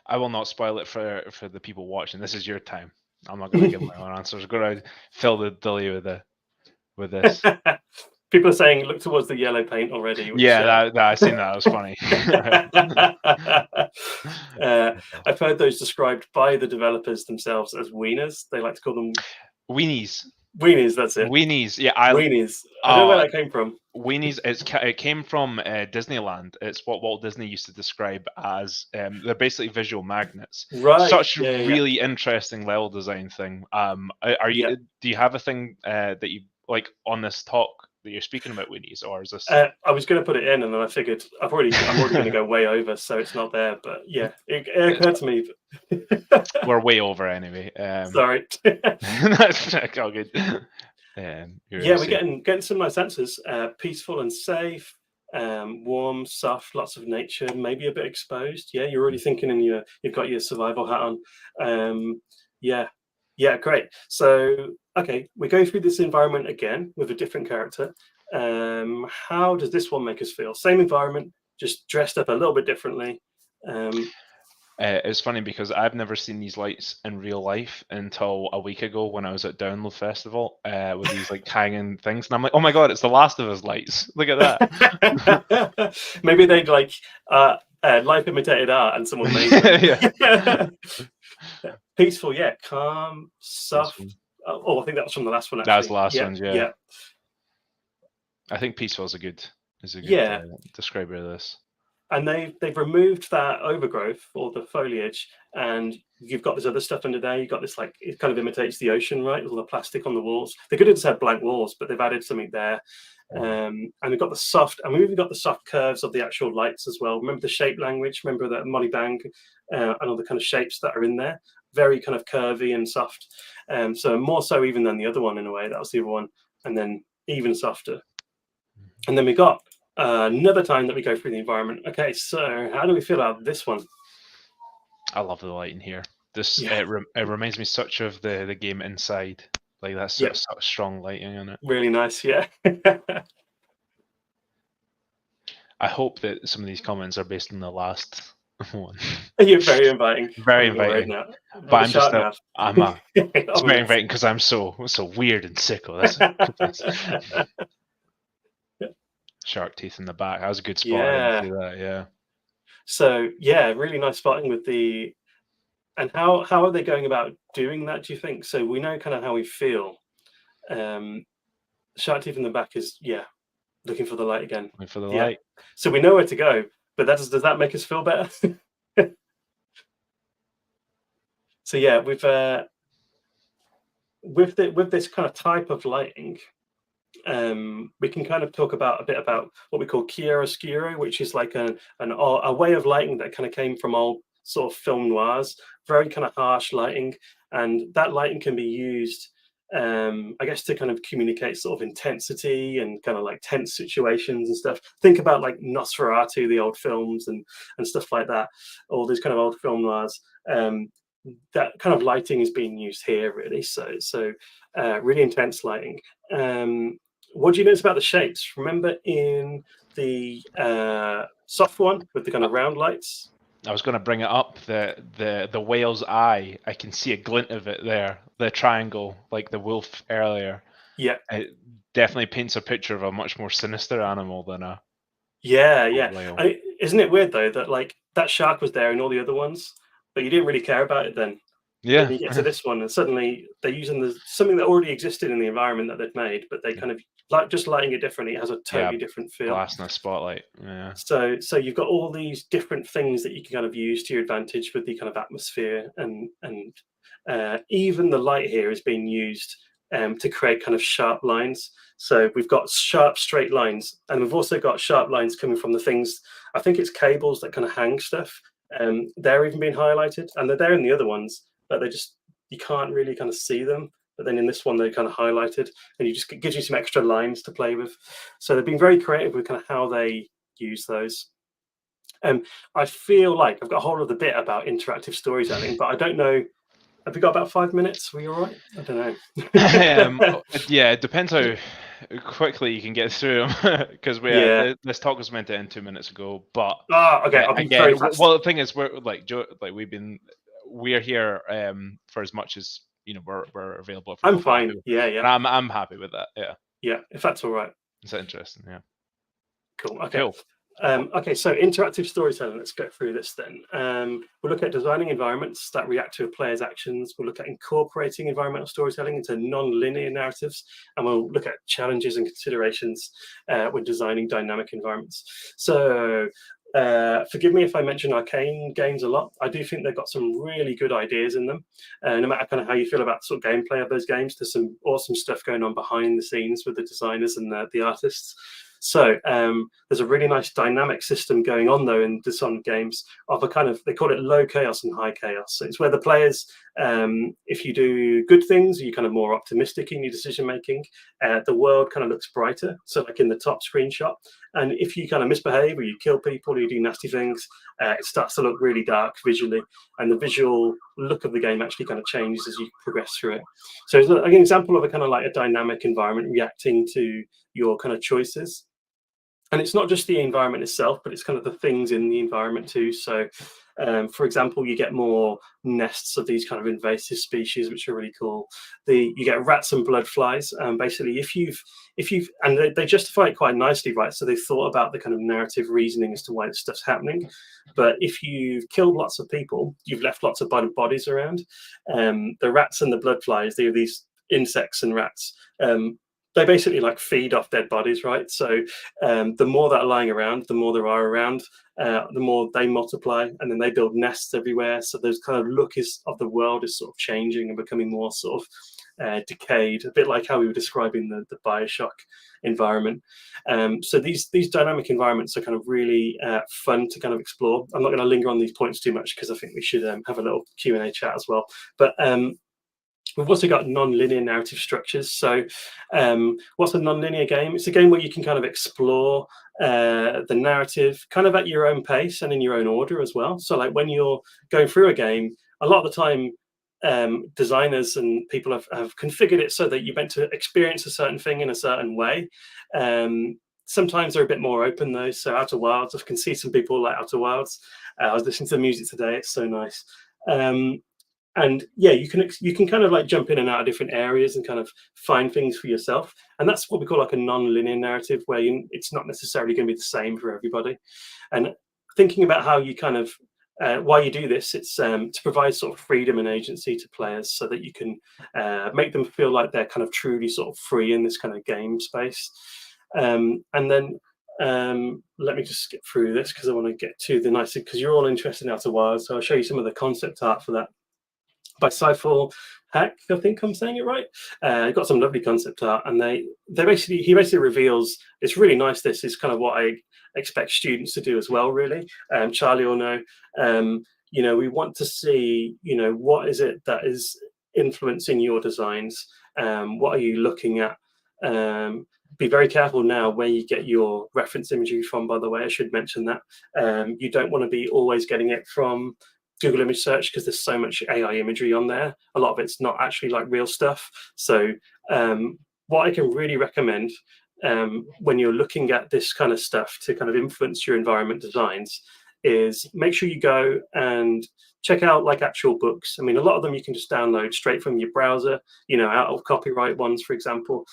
I will not spoil it for the people watching. This is your time. I'm not going to give my own answers. I'm going to fill the delay with this. People are saying look towards the yellow paint already. Which, I seen that. It was funny. I've heard those described by the developers themselves as wieners. They like to call them weenies. Weenies, that's it. Weenies, yeah. Weenies. I don't know where that came from. Weenies, it came from Disneyland. It's what Walt Disney used to describe as they're basically visual magnets. Right. Such really interesting level design thing. Do you have a thing that you like on this talk that you're speaking about weenies, or is this? I was going to put it in, and then I figured I'm already going to go way over, so it's not there. But yeah, it occurred to me. We're way over anyway. Sorry. That's all good. We're getting some nice answers. Peaceful and safe, warm, soft, lots of nature, maybe a bit exposed. Yeah, you're already thinking, and you've got your survival hat on. Yeah, great. So, okay, we go through this environment again with a different character. How does this one make us feel? Same environment, just dressed up a little bit differently. It's funny because I've never seen these lights in real life until a week ago when I was at Download Festival with these like hanging things, and I'm like, oh my god, it's the Last of Us lights! Look at that. Maybe they'd like life imitated art, and someone made it. Peaceful, calm, soft. I think that was from the last one. Actually. That was the last one. Yeah. I think peaceful is a good describer of this. And they've removed that overgrowth or the foliage, and you've got this other stuff under there. You've got this, like, it kind of imitates the ocean, right? All the plastic on the walls. They could have just had blank walls, but they've added something there. And we've got the soft, and we've even got the soft curves of the actual lights as well. Remember the shape language? Remember that Molly Bang and all the kind of shapes that are in there? Very kind of curvy and soft. So more so even than the other one in a way. That was the other one. And then even softer. And then we got another time that we go through the environment. Okay, so how do we feel about this one? I love the light in here. It reminds me such of the game Inside. Like that's sort of strong lighting in it. Really nice, yeah. I hope that some of these comments are based on the last one. You're very inviting. Very inviting. But I'm just it's very inviting because I'm so weird and sicko. That's Shark teeth in the back. That was a good spot. I didn't Yeah. see that. Yeah. So yeah, really nice spotting with the. And how are they going about doing that, do you think? So we know kind of how we feel. Shark teeth in the back is, yeah, looking for the light again. Wait for the Yeah. light. So we know where to go, but does that make us feel better? So yeah, with this kind of type of lighting, we can kind of talk a bit about what we call chiaroscuro, which is like a way of lighting that kind of came from old sort of film noirs, very kind of harsh lighting, and that lighting can be used, I guess, to kind of communicate sort of intensity and kind of like tense situations and stuff. Think about like Nosferatu, the old films, and stuff like that, all these kind of old film noirs. That kind of lighting is being used here, really. So really intense lighting. What do you notice about the shapes? Remember in the soft one with the kind of round lights? I was going to bring it up. The whale's eye. I can see a glint of it there. The triangle, like the wolf earlier. Yeah. It definitely paints a picture of a much more sinister animal than a Yeah. whale. Isn't it weird though that like that shark was there in all the other ones, but you didn't really care about it then? Yeah. Then you get to this one, and suddenly they're using something that already existed in the environment that they've made, but they kind of like just lighting it differently. It has a totally different feel. Glass in a spotlight. Yeah. So you've got all these different things that you can kind of use to your advantage with the kind of atmosphere, and even the light here is being used to create kind of sharp lines. So we've got sharp straight lines, and we've also got sharp lines coming from the things. I think it's cables that kind of hang stuff. They're even being highlighted, and they're there in the other ones, but you can't really kind of see them. But then in this one, they're kind of highlighted, and it gives you some extra lines to play with. So they've been very creative with kind of how they use those. I feel like I've got a whole other bit about interactive storytelling, but I don't know. Have we got about 5 minutes? Were you all right? I don't know. Yeah, it depends how quickly you can get through them, because this talk was meant to end 2 minutes ago. But okay, I'll be very fast. Well, the thing is, we're here for as much as we're available. For I'm fine. Too. Yeah. And I'm happy with that. Yeah, if that's all right. It's interesting. Yeah. Cool. Okay. Cool. Okay, so interactive storytelling, let's go through this then. We'll look at designing environments that react to a player's actions. We'll look at incorporating environmental storytelling into non-linear narratives, and we'll look at challenges and considerations when designing dynamic environments. So forgive me if I mention arcane games a lot. I do think they've got some really good ideas in them. No matter kind of how you feel about sort of gameplay of those games, there's some awesome stuff going on behind the scenes with the designers and the artists. So there's a really nice dynamic system going on though in Dishonored games of a kind of, they call it low chaos and high chaos. So it's where the players, if you do good things, you're kind of more optimistic in your decision making. The world kind of looks brighter. So like in the top screenshot. And if you kind of misbehave or you kill people or you do nasty things, it starts to look really dark visually. And the visual look of the game actually kind of changes as you progress through it. So it's an example of a kind of like a dynamic environment reacting to your kind of choices. And it's not just the environment itself, but it's kind of the things in the environment too. So, for example, you get more nests of these kind of invasive species, which are really cool. You get rats and blood flies. Basically, if you've, and they justify it quite nicely, right? So they've thought about the kind of narrative reasoning as to why this stuff's happening. But if you've killed lots of people, you've left lots of bodies around. The rats and the blood flies, they are these insects and rats. They basically like feed off dead bodies, right? So the more that are lying around, the more there are around, the more they multiply, and then they build nests everywhere. So those kind of look of the world is sort of changing and becoming more sort of decayed, a bit like how we were describing the Bioshock environment. So these dynamic environments are kind of really fun to kind of explore. I'm not going to linger on these points too much because I think we should have a little Q&A chat as well. But we've also got non-linear narrative structures. So what's a non-linear game? It's a game where you can kind of explore the narrative kind of at your own pace and in your own order as well. So like when you're going through a game, a lot of the time designers and people have configured it so that you're meant to experience a certain thing in a certain way. Sometimes they're a bit more open though. So Outer Wilds, I can see some people like Outer Wilds. I was listening to the music today. It's so nice. And yeah, you can kind of like jump in and out of different areas and kind of find things for yourself. And that's what we call like a non-linear narrative, where it's not necessarily going to be the same for everybody. And thinking about how you kind of why you do this, it's to provide sort of freedom and agency to players, so that you can make them feel like they're kind of truly sort of free in this kind of game space. And then let me just skip through this because I want to get to the nice, because you're all interested in Outer Wilds. So I'll show you some of the concept art for that by Sci-Fi Hack, I think I'm saying it right. Got some lovely concept art, and he basically reveals, it's really nice. This is kind of what I expect students to do as well, really. Charlie will know. We want to see, what is it that is influencing your designs? What are you looking at? Be very careful now where you get your reference imagery from, by the way. I should mention that. You don't want to be always getting it from Google image search, because there's so much AI imagery on there. A lot of it's not actually like real stuff. So what I can really recommend when you're looking at this kind of stuff to kind of influence your environment designs is make sure you go and check out like actual books. I mean, a lot of them you can just download straight from your browser, out of copyright ones, for example.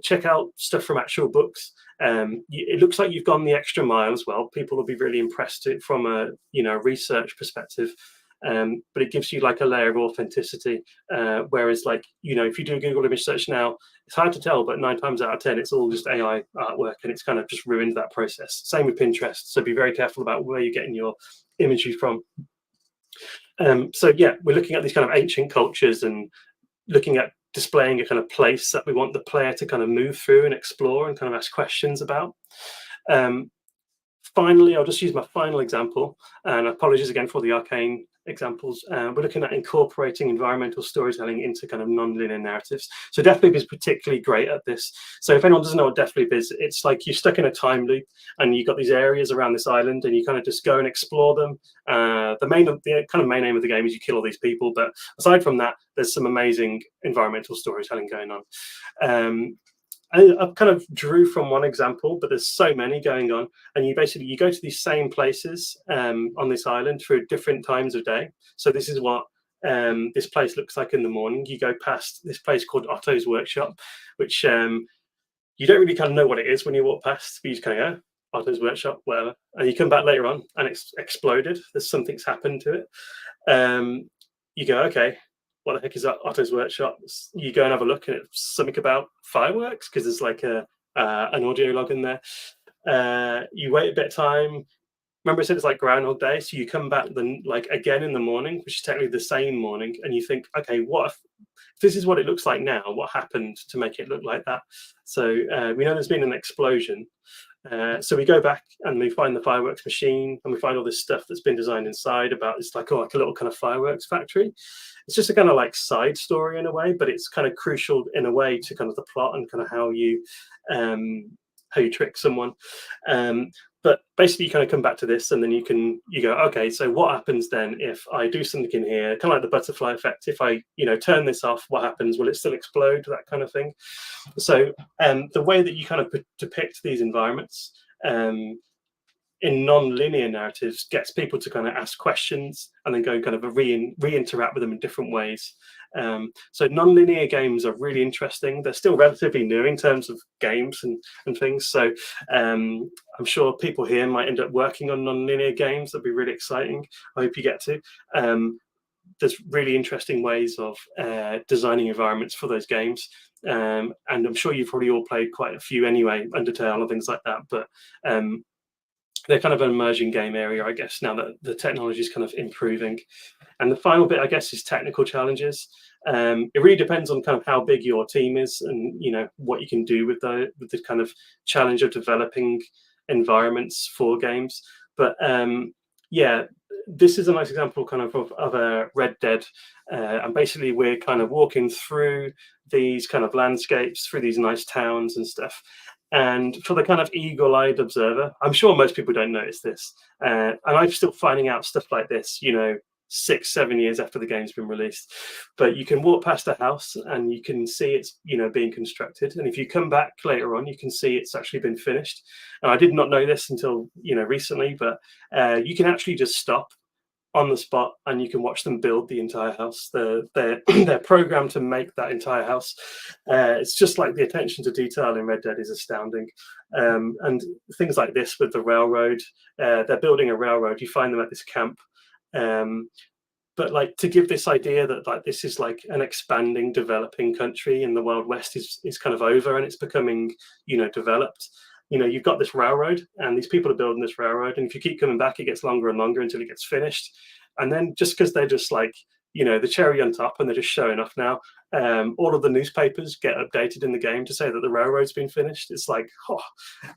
Check out stuff from actual books. It looks like you've gone the extra mile as well. People will be really impressed from a research perspective. But it gives you like a layer of authenticity. Whereas like, if you do a Google image search now, it's hard to tell, but 9 times out of 10, it's all just AI artwork, and it's kind of just ruined that process. Same with Pinterest. So be very careful about where you're getting your imagery from. So yeah, we're looking at these kind of ancient cultures and looking at displaying a kind of place that we want the player to kind of move through and explore and kind of ask questions about. Finally, I'll just use my final example, and apologies again for the arcane examples. We're looking at incorporating environmental storytelling into kind of non-linear narratives. So Death Loop is particularly great at this. So if anyone doesn't know what Death Loop is, it's like you're stuck in a time loop and you've got these areas around this island, and you kind of just go and explore them. The kind of main aim of the game is you kill all these people, but aside from that, there's some amazing environmental storytelling going on. I kind of drew from one example, but there's so many going on, and you go to these same places on this island through different times of day. So this is what this place looks like in the morning. You go past this place called Otto's Workshop, which you don't really kind of know what it is when you walk past, but you just kind of go, Otto's Workshop, whatever. And you come back later on and it's exploded. Something's happened to it. You go, okay, what the heck is that? Otto's Workshop. You go and have a look, and it's something about fireworks, because there's like an audio log in there. You wait a bit of time. Remember I said it's like Groundhog Day, so you come back like again in the morning, which is technically the same morning, and you think, okay, what if this is what it looks like now? What happened to make it look like that? So we know there's been an explosion. So we go back and we find the fireworks machine, and we find all this stuff that's been designed inside about it's like a little kind of fireworks factory. It's just a kind of like side story in a way, but it's kind of crucial in a way to kind of the plot and kind of how you trick someone. But basically you kind of come back to this, and then you go, okay, so what happens then if I do something in here, kind of like the butterfly effect? If I, turn this off, what happens? Will it still explode? That kind of thing. So the way that you kind of depict these environments in non-linear narratives gets people to kind of ask questions and then go kind of re-interact with them in different ways. So non-linear games are really interesting. They're still relatively new in terms of games and things. So I'm sure people here might end up working on non-linear games. That'd be really exciting. I hope you get to. There's really interesting ways of designing environments for those games. And I'm sure you've probably all played quite a few anyway, Undertale and things like that. But they're kind of an emerging game area, I guess, now that the technology is kind of improving. And the final bit, I guess, is technical challenges. It really depends on kind of how big your team is, and what you can do with the kind of challenge of developing environments for games. But yeah, this is a nice example kind of a Red Dead, and basically we're kind of walking through these kind of landscapes, through these nice towns and stuff. And for the kind of eagle-eyed observer, I'm sure most people don't notice this. And I'm still finding out stuff like this, 6-7 years after the game's been released. But you can walk past a house and you can see it's, being constructed. And if you come back later on, you can see it's actually been finished. And I did not know this until, recently, but you can actually just stop on the spot, and you can watch them build the entire house. They're programmed to make that entire house. It's just like the attention to detail in Red Dead is astounding. And things like this with the railroad, they're building a railroad. You find them at this camp. But like, to give this idea that like this is like an expanding, developing country, and the Wild West is kind of over and it's becoming, developed. You've got this railroad, and these people are building this railroad, and if you keep coming back, it gets longer and longer until it gets finished. And then just because they're just like, the cherry on top, and they're just showing off now, all of the newspapers get updated in the game to say that the railroad's been finished. It's like,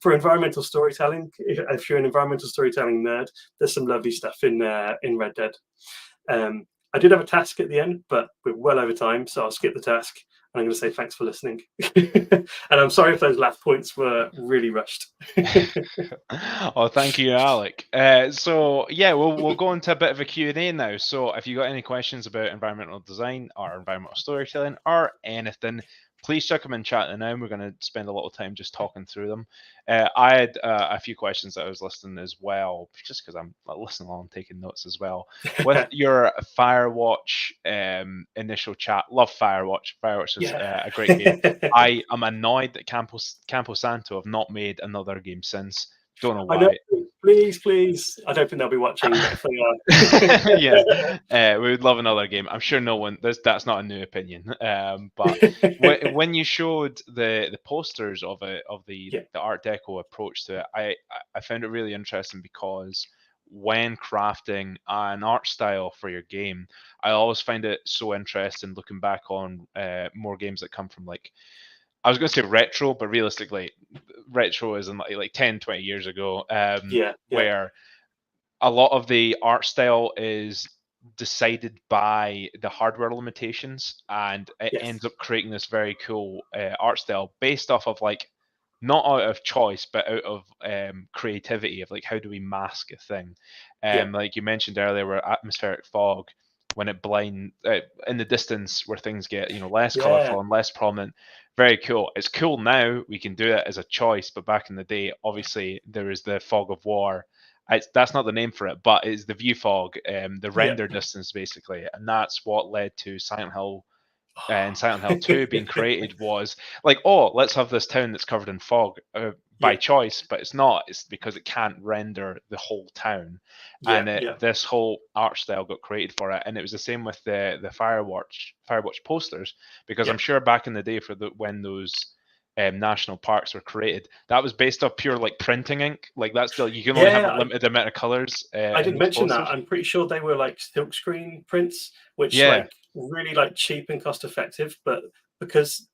for environmental storytelling, if you're an environmental storytelling nerd, there's some lovely stuff in Red Dead. I did have a task at the end, but we're well over time, so I'll skip the task. And I'm going to say thanks for listening. And I'm sorry if those last points were really rushed. Oh, thank you, Alec. So yeah, we'll go into a bit of a Q&A now. So if you got any questions about environmental design or environmental storytelling or anything, please chuck them in chat now. We're going to spend a little time just talking through them. I had a few questions that I was listening as well, just because I'm listening along, taking notes as well. With your Firewatch initial chat, love Firewatch. Firewatch is a great game. I am annoyed that Campo Santo have not made another game since. Don't know why. I know, please. I don't think they'll be watching, but if they are. Yeah, we would love another game. I'm sure no one. That's not a new opinion. But when you showed the posters of the Art Deco approach to it, I found it really interesting, because when crafting an art style for your game, I always find it so interesting looking back on more games that come from, like, I was going to say retro, but realistically, retro is in like 10, 20 years ago, where a lot of the art style is decided by the hardware limitations, and it ends up creating this very cool art style based off of, like, not out of choice, but out of creativity of, like, how do we mask a thing? Like you mentioned earlier, where atmospheric fog, when it blind in the distance, where things get less colorful and less prominent. Very cool. It's cool now. We can do it as a choice, but back in the day, obviously, there is the fog of war. That's not the name for it, but it's the view fog, the render distance, basically, and that's what led to Silent Hill. And Silent Hill 2 being created was like, oh, let's have this town that's covered in fog by choice, but it's not. It's because it can't render the whole town. This whole art style got created for it. And it was the same with the Firewatch posters, because I'm sure back in the day when those national parks were created, that was based off pure like printing ink. Like that's still, you can only have a limited amount of colors. I didn't mention that. I'm pretty sure they were like silkscreen prints, which like really like cheap and cost effective, but because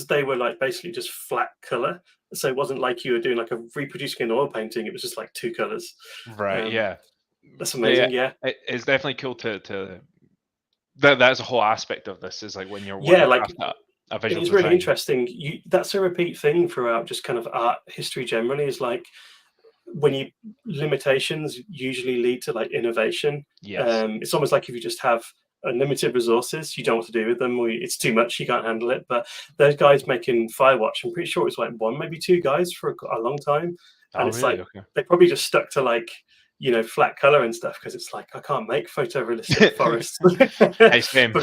they were like basically just flat color, so it wasn't like you were doing like a reproducing an oil painting. It was just like two colors. Right. That's amazing. It's definitely cool to that's a whole aspect of this, is like when you're like a visual it's design. really interesting. That's a repeat thing throughout just kind of art history generally, is like when you limitations usually lead to like innovation. It's almost like if you just have unlimited resources, you don't know what to do with them, or it's too much, you can't handle it. But those guys making Firewatch, I'm pretty sure it's like one, maybe two guys for a long time, and it's really? Like they probably just stuck to like flat color and stuff, because it's like I can't make photorealistic forests. Same.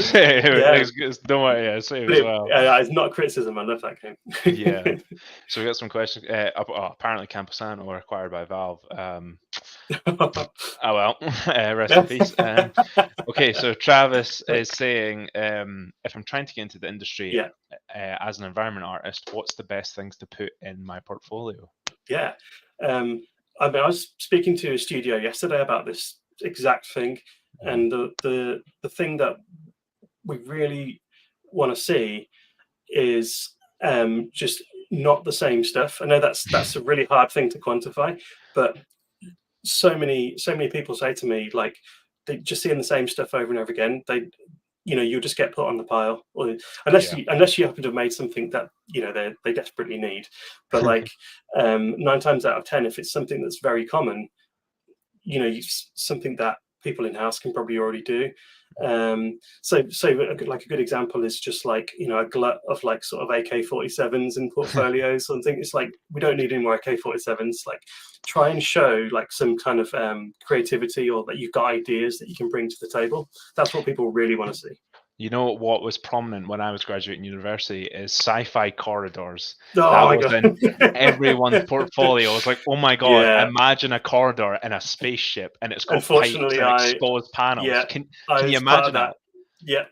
Don't worry, same as well. It's not a criticism. I love that game. So we got some questions. Apparently, Camposano were acquired by Valve. Oh well, rest in peace. Okay, so Travis is saying, if I'm trying to get into the industry as an environment artist, what's the best things to put in my portfolio? I was speaking to a studio yesterday about this exact thing, and the thing that we really want to see is just not the same stuff. I know that's a really hard thing to quantify, but so many people say to me, like, they just seeing the same stuff over and over again. You'll just get put on the pile, or unless you happen to have made something that they desperately need. But like 9 times out of 10, if it's something that's very common, something that people in house can probably already do. So like a good example is just like, you know, a glut of like sort of AK-47s in portfolios. And think it's like, we don't need any more AK-47s. Like, try and show like some kind of creativity, or that you've got ideas that you can bring to the table. That's what people really want to see. You know what was prominent when I was graduating university is sci-fi corridors. Oh That my was God. in everyone's portfolio. It was like, oh my God, Yeah. imagine a corridor in a spaceship and it's got Unfortunately, pipes and exposed panels. yeah, Can I you was part of imagine that? Yeah.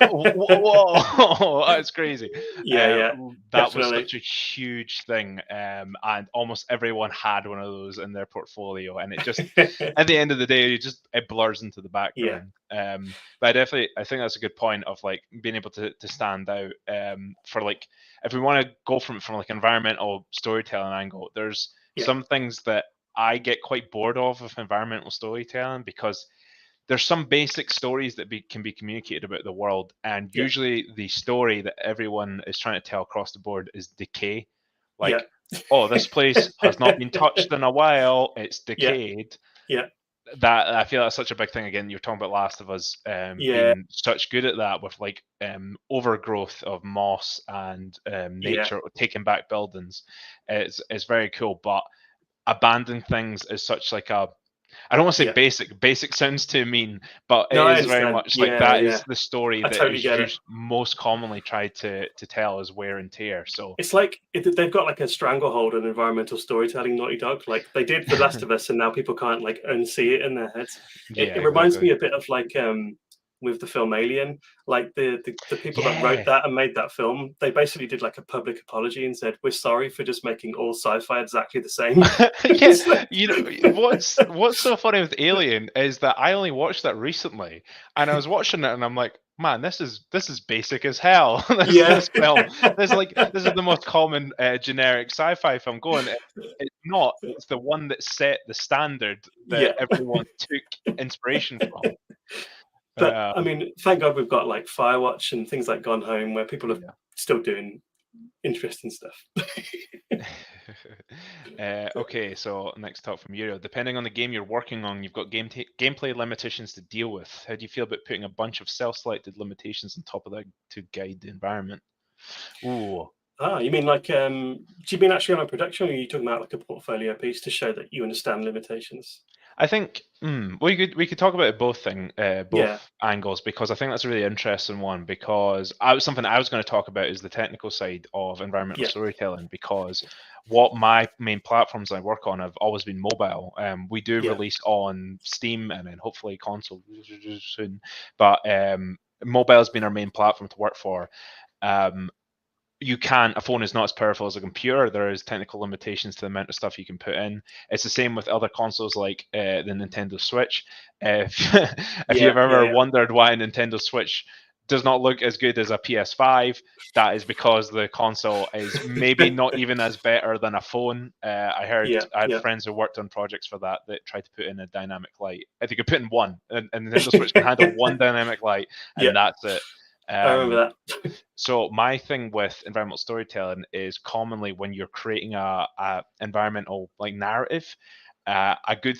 Whoa, that's crazy. Yeah, That was definitely. such a huge thing, and almost everyone had one of those in their portfolio, and it just, at the end of the day, it blurs into the Yeah. background. But I think that's a good point of like being able to stand out. For like, if we want to go from like environmental storytelling angle, there's some things that I get quite bored of environmental storytelling, because there's some basic stories that can be communicated about the world, and usually the story that everyone is trying to tell across the board is decay. Like, oh, this place has not been touched in a while, it's decayed. Yeah. That, I feel that's such a big thing. Again, you're talking about Last of Us, being such good at that, with like overgrowth of moss and nature taking back buildings. It's very cool, but abandoned things is such like a, I don't want to say basic. Basic sounds too mean, but it is very much like that is the story I that totally is get it. most commonly tried to tell is wear and tear. So it's like they've got like a stranglehold on environmental storytelling, Naughty Dog. Like they did for Last of Us, and now people can't like unsee it in their heads. It reminds me a bit of like with the film Alien, like the people that wrote that and made that film, they basically did like a public apology and said, we're sorry for just making all sci-fi exactly the same. You know what's so funny with Alien is that I only watched that recently, and I was watching it and I'm like, man, this is basic as hell. This film, this is the most common generic sci-fi film going. It's not. It's the one that set the standard that everyone took inspiration from. But I mean, thank God we've got like Firewatch and things like Gone Home, where people are still doing interesting stuff. Okay, so next talk from Uriel. Depending on the game you're working on, you've got gameplay limitations to deal with. How do you feel about putting a bunch of self-selected limitations on top of that to guide the environment? Ooh. You mean like, do you mean actually on a production, or are you talking about like a portfolio piece to show that you understand limitations? I think we could talk about both angles, because I think that's a really interesting one, because something I was going to talk about is the technical side of environmental storytelling, because what my main platforms I work on have always been mobile. We do release on Steam and then hopefully console soon, but mobile has been our main platform to work for. A phone is not as powerful as a computer. There is technical limitations to the amount of stuff you can put in. It's the same with other consoles like the Nintendo Switch. If you've ever wondered why a Nintendo Switch does not look as good as a PS5, that is because the console is maybe not even as better than a phone. I had friends who worked on projects for that tried to put in a dynamic light. I think you could put in one, and Nintendo Switch can handle one dynamic light, and that's it. I remember that. So my thing with environmental storytelling is commonly when you're creating a environmental like narrative, a good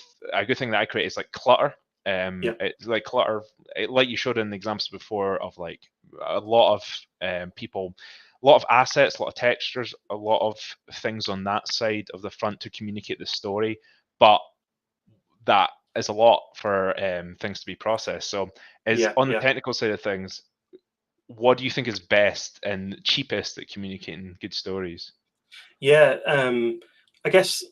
thing that I create is like clutter. It's like clutter, like you showed in the examples before of like a lot of people, a lot of assets, a lot of textures, a lot of things on that side of the front to communicate the story, but that is a lot for things to be processed. So on the technical side of things, what do you think is best and cheapest at communicating good stories? I guess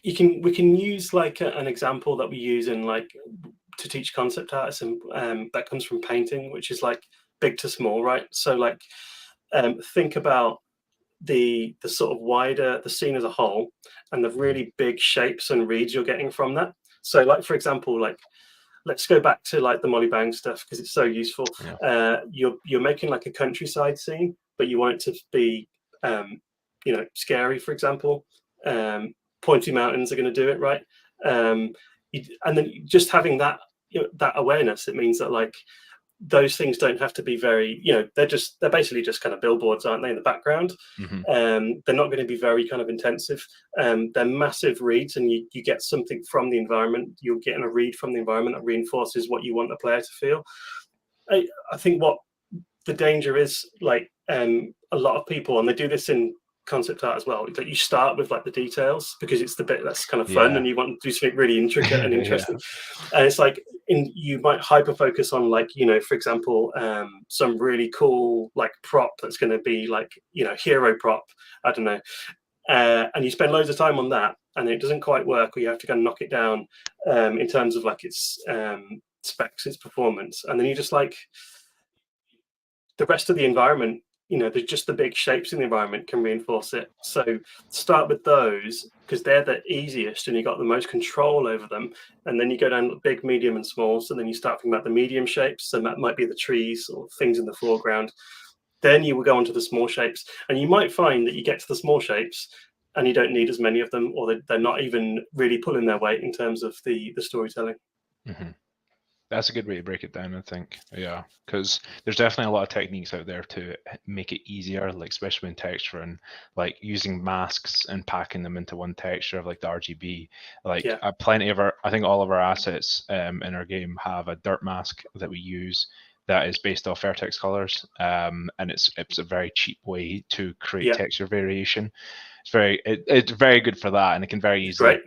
we can use like an example that we use in like to teach concept artists, and that comes from painting, which is like big to small, right? So like think about the sort of wider the scene as a whole, and the really big shapes and reads you're getting from that. So like, for example, like let's go back to like the Molly Bang stuff, because it's so useful. You're making like a countryside scene, but you want it to be scary, for example. Pointy mountains are going to do it, right? And then just having that that awareness, it means that like those things don't have to be very, they're basically just kind of billboards, aren't they, in the background? They're not going to be very kind of intensive. They're massive reads, and you get something from the environment. You're getting a read from the environment that reinforces what you want the player to feel. I think what the danger is, like, a lot of people, and they do this in concept art as well, that you start with like the details because it's the bit that's kind of fun, and you want to do something really intricate and interesting. And it's like, you might hyper focus on, like, for example, some really cool like prop that's going to be like, hero prop, I don't know, and you spend loads of time on that, and it doesn't quite work, or you have to kind of knock it down in terms of like its specs, its performance, and then you just like the rest of the environment, there's just the big shapes in the environment can reinforce it. So start with those because they're the easiest and you got the most control over them. And then you go down big, medium, and small. So then you start thinking about the medium shapes. So that might be the trees or things in the foreground. Then you will go on to the small shapes. And you might find that you get to the small shapes and you don't need as many of them, or they're not even really pulling their weight in terms of the storytelling. That's a good way to break it down, I think. Yeah, because there's definitely a lot of techniques out there to make it easier, like especially in texture, and like using masks and packing them into one texture of like the RGB. Like plenty of I think all of our assets in our game have a dirt mask that we use that is based off vertex colors, and it's a very cheap way to create texture variation. It's very good for that, and it can very easily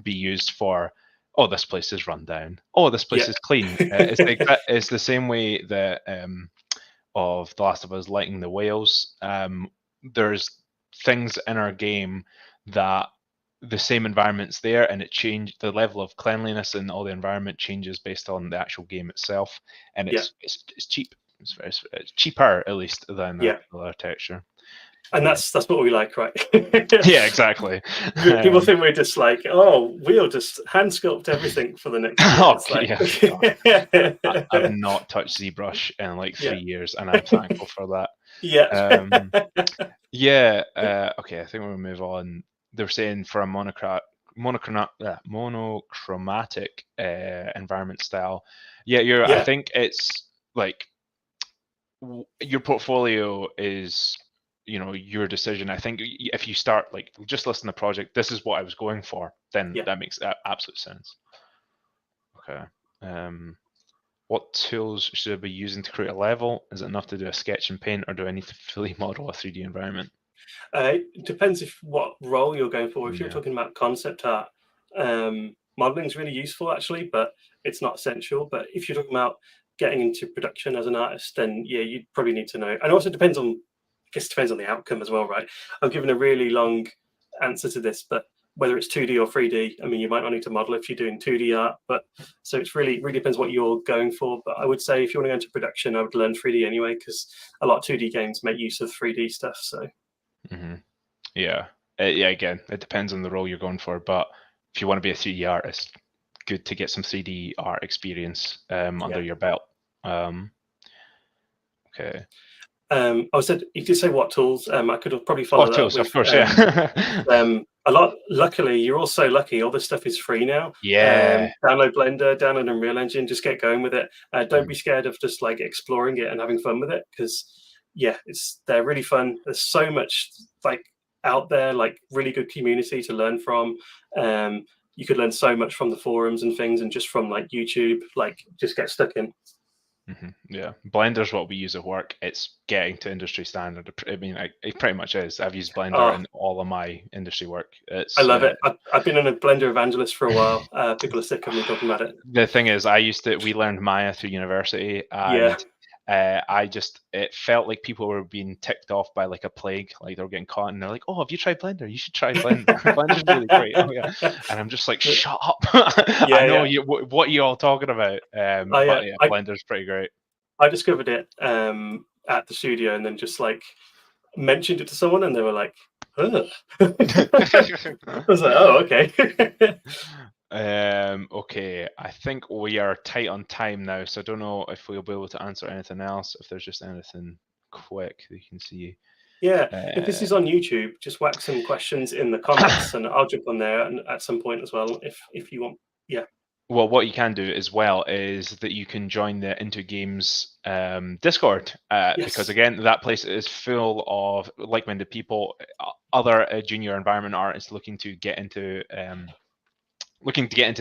be used for, oh, this place is run down. Oh, this place is clean. It's the same way that of The Last of Us lighting the whales. There's things in our game that the same environment's there, and the level of cleanliness in all the environment changes based on the actual game itself, and it's cheap. It's cheaper, at least, than the other texture. And that's what we like, right? Yeah, exactly. People think we're just like, oh, we'll just hand sculpt everything for the next year. I've not touched ZBrush in like 3 years, and I'm thankful for that. Okay, I think we'll move on. They're saying for a monochromatic environment style. I think it's like your portfolio is, your decision. I think if you start like just listen to the project, this is what I was going for, then that makes absolute sense. Okay. What tools should I be using to create a level? Is it enough to do a sketch and paint, or do I need to fully model a 3D environment? It depends what role you're going for. If you're talking about concept art, modeling is really useful actually, but it's not essential. But if you're talking about getting into production as an artist, then you probably need to know. And also depends on the outcome as well, right? I'm giving a really long answer to this, but whether it's 2D or 3D, I mean, you might not need to model if you're doing 2D art, but so it's really depends what you're going for. But I would say if you want to go into production, I would learn 3D anyway, because a lot of 2D games make use of 3D stuff. So again, it depends on the role you're going for, but if you want to be a 3D artist, good to get some 3D art experience under your belt. Okay. I said you did say what tools. I could have probably followed that tools, with, of course, a lot. Luckily, you're all so lucky. All this stuff is free now. Download Blender, download Unreal Engine. Just get going with it. Don't be scared of just like exploring it and having fun with it, because they're really fun. There's so much like out there, like really good community to learn from. You could learn so much from the forums and things, and just from like YouTube. Like just get stuck in. Blender's what we use at work. It's getting to industry standard. I mean, it pretty much is. I've used Blender in all of my industry work. I love it. I've been a Blender evangelist for a while. People are sick of me talking about it. The thing is, we learned Maya through university, and it felt like people were being ticked off by like a plague, like they were getting caught, and they're like, "Oh, have you tried Blender? You should try Blender. Blender's really great." Oh yeah, and I'm just like, "Shut up!" I know what you all talking about. Blender's pretty great. I discovered it at the studio, and then just like mentioned it to someone, and they were like, "Ugh." I was like, "Oh, okay." Okay, I think we are tight on time now, so I don't know if we'll be able to answer anything else, if there's just anything quick that you can see. If this is on YouTube, just whack some questions in the comments and I'll jump on there at some point as well if you want. Well, what you can do as well is that you can join the Into Games Discord, because again, that place is full of like-minded people, other junior environment artists looking to get into the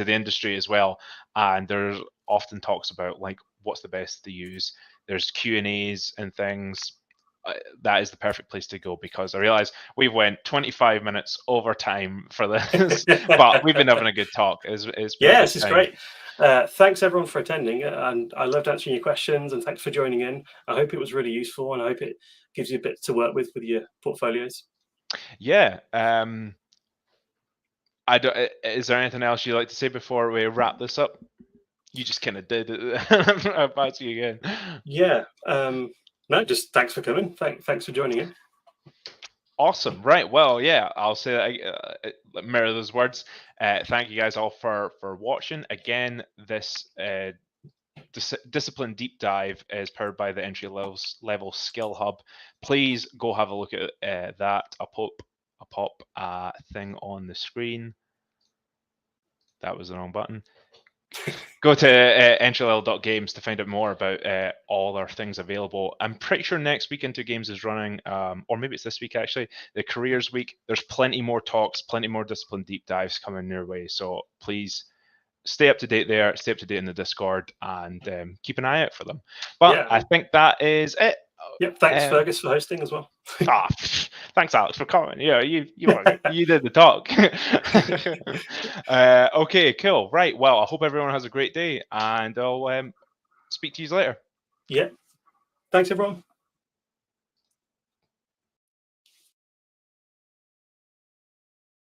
industry as well. And there's often talks about like what's the best to use. There's Q&As and things. That is the perfect place to go, because I realize we've went 25 minutes over time for this, but we've been having a good talk. It's yeah, this is great. Thanks everyone for attending, and I loved answering your questions, and thanks for joining in. I hope it was really useful, and I hope it gives you a bit to work with your portfolios. Yeah. I don't. Is there anything else you'd like to say before we wrap this up? You just kind of did it. Back to you again. Yeah. No, just thanks for coming. Thanks for joining in. Awesome. Right. Well, yeah, I'll say that, mirror those words. Thank you guys all for watching. Again, this discipline deep dive is powered by the entry level skill hub. Please go have a look at that. I'll pop a thing on the screen. That was the wrong button. Go to entrylevel.games to find out more about all our things available. I'm pretty sure next week Into Games is running, or maybe it's this week actually, the careers week. There's plenty more talks, plenty more discipline deep dives coming your way. So please stay up to date there, stay up to date in the Discord, and keep an eye out for them. But yeah. I think that is it. Yep. Thanks, Fergus, for hosting as well. Thanks, Alex, for coming. Yeah, you did the talk. Okay, cool. Right. Well, I hope everyone has a great day, and I'll speak to you later. Yeah. Thanks, everyone.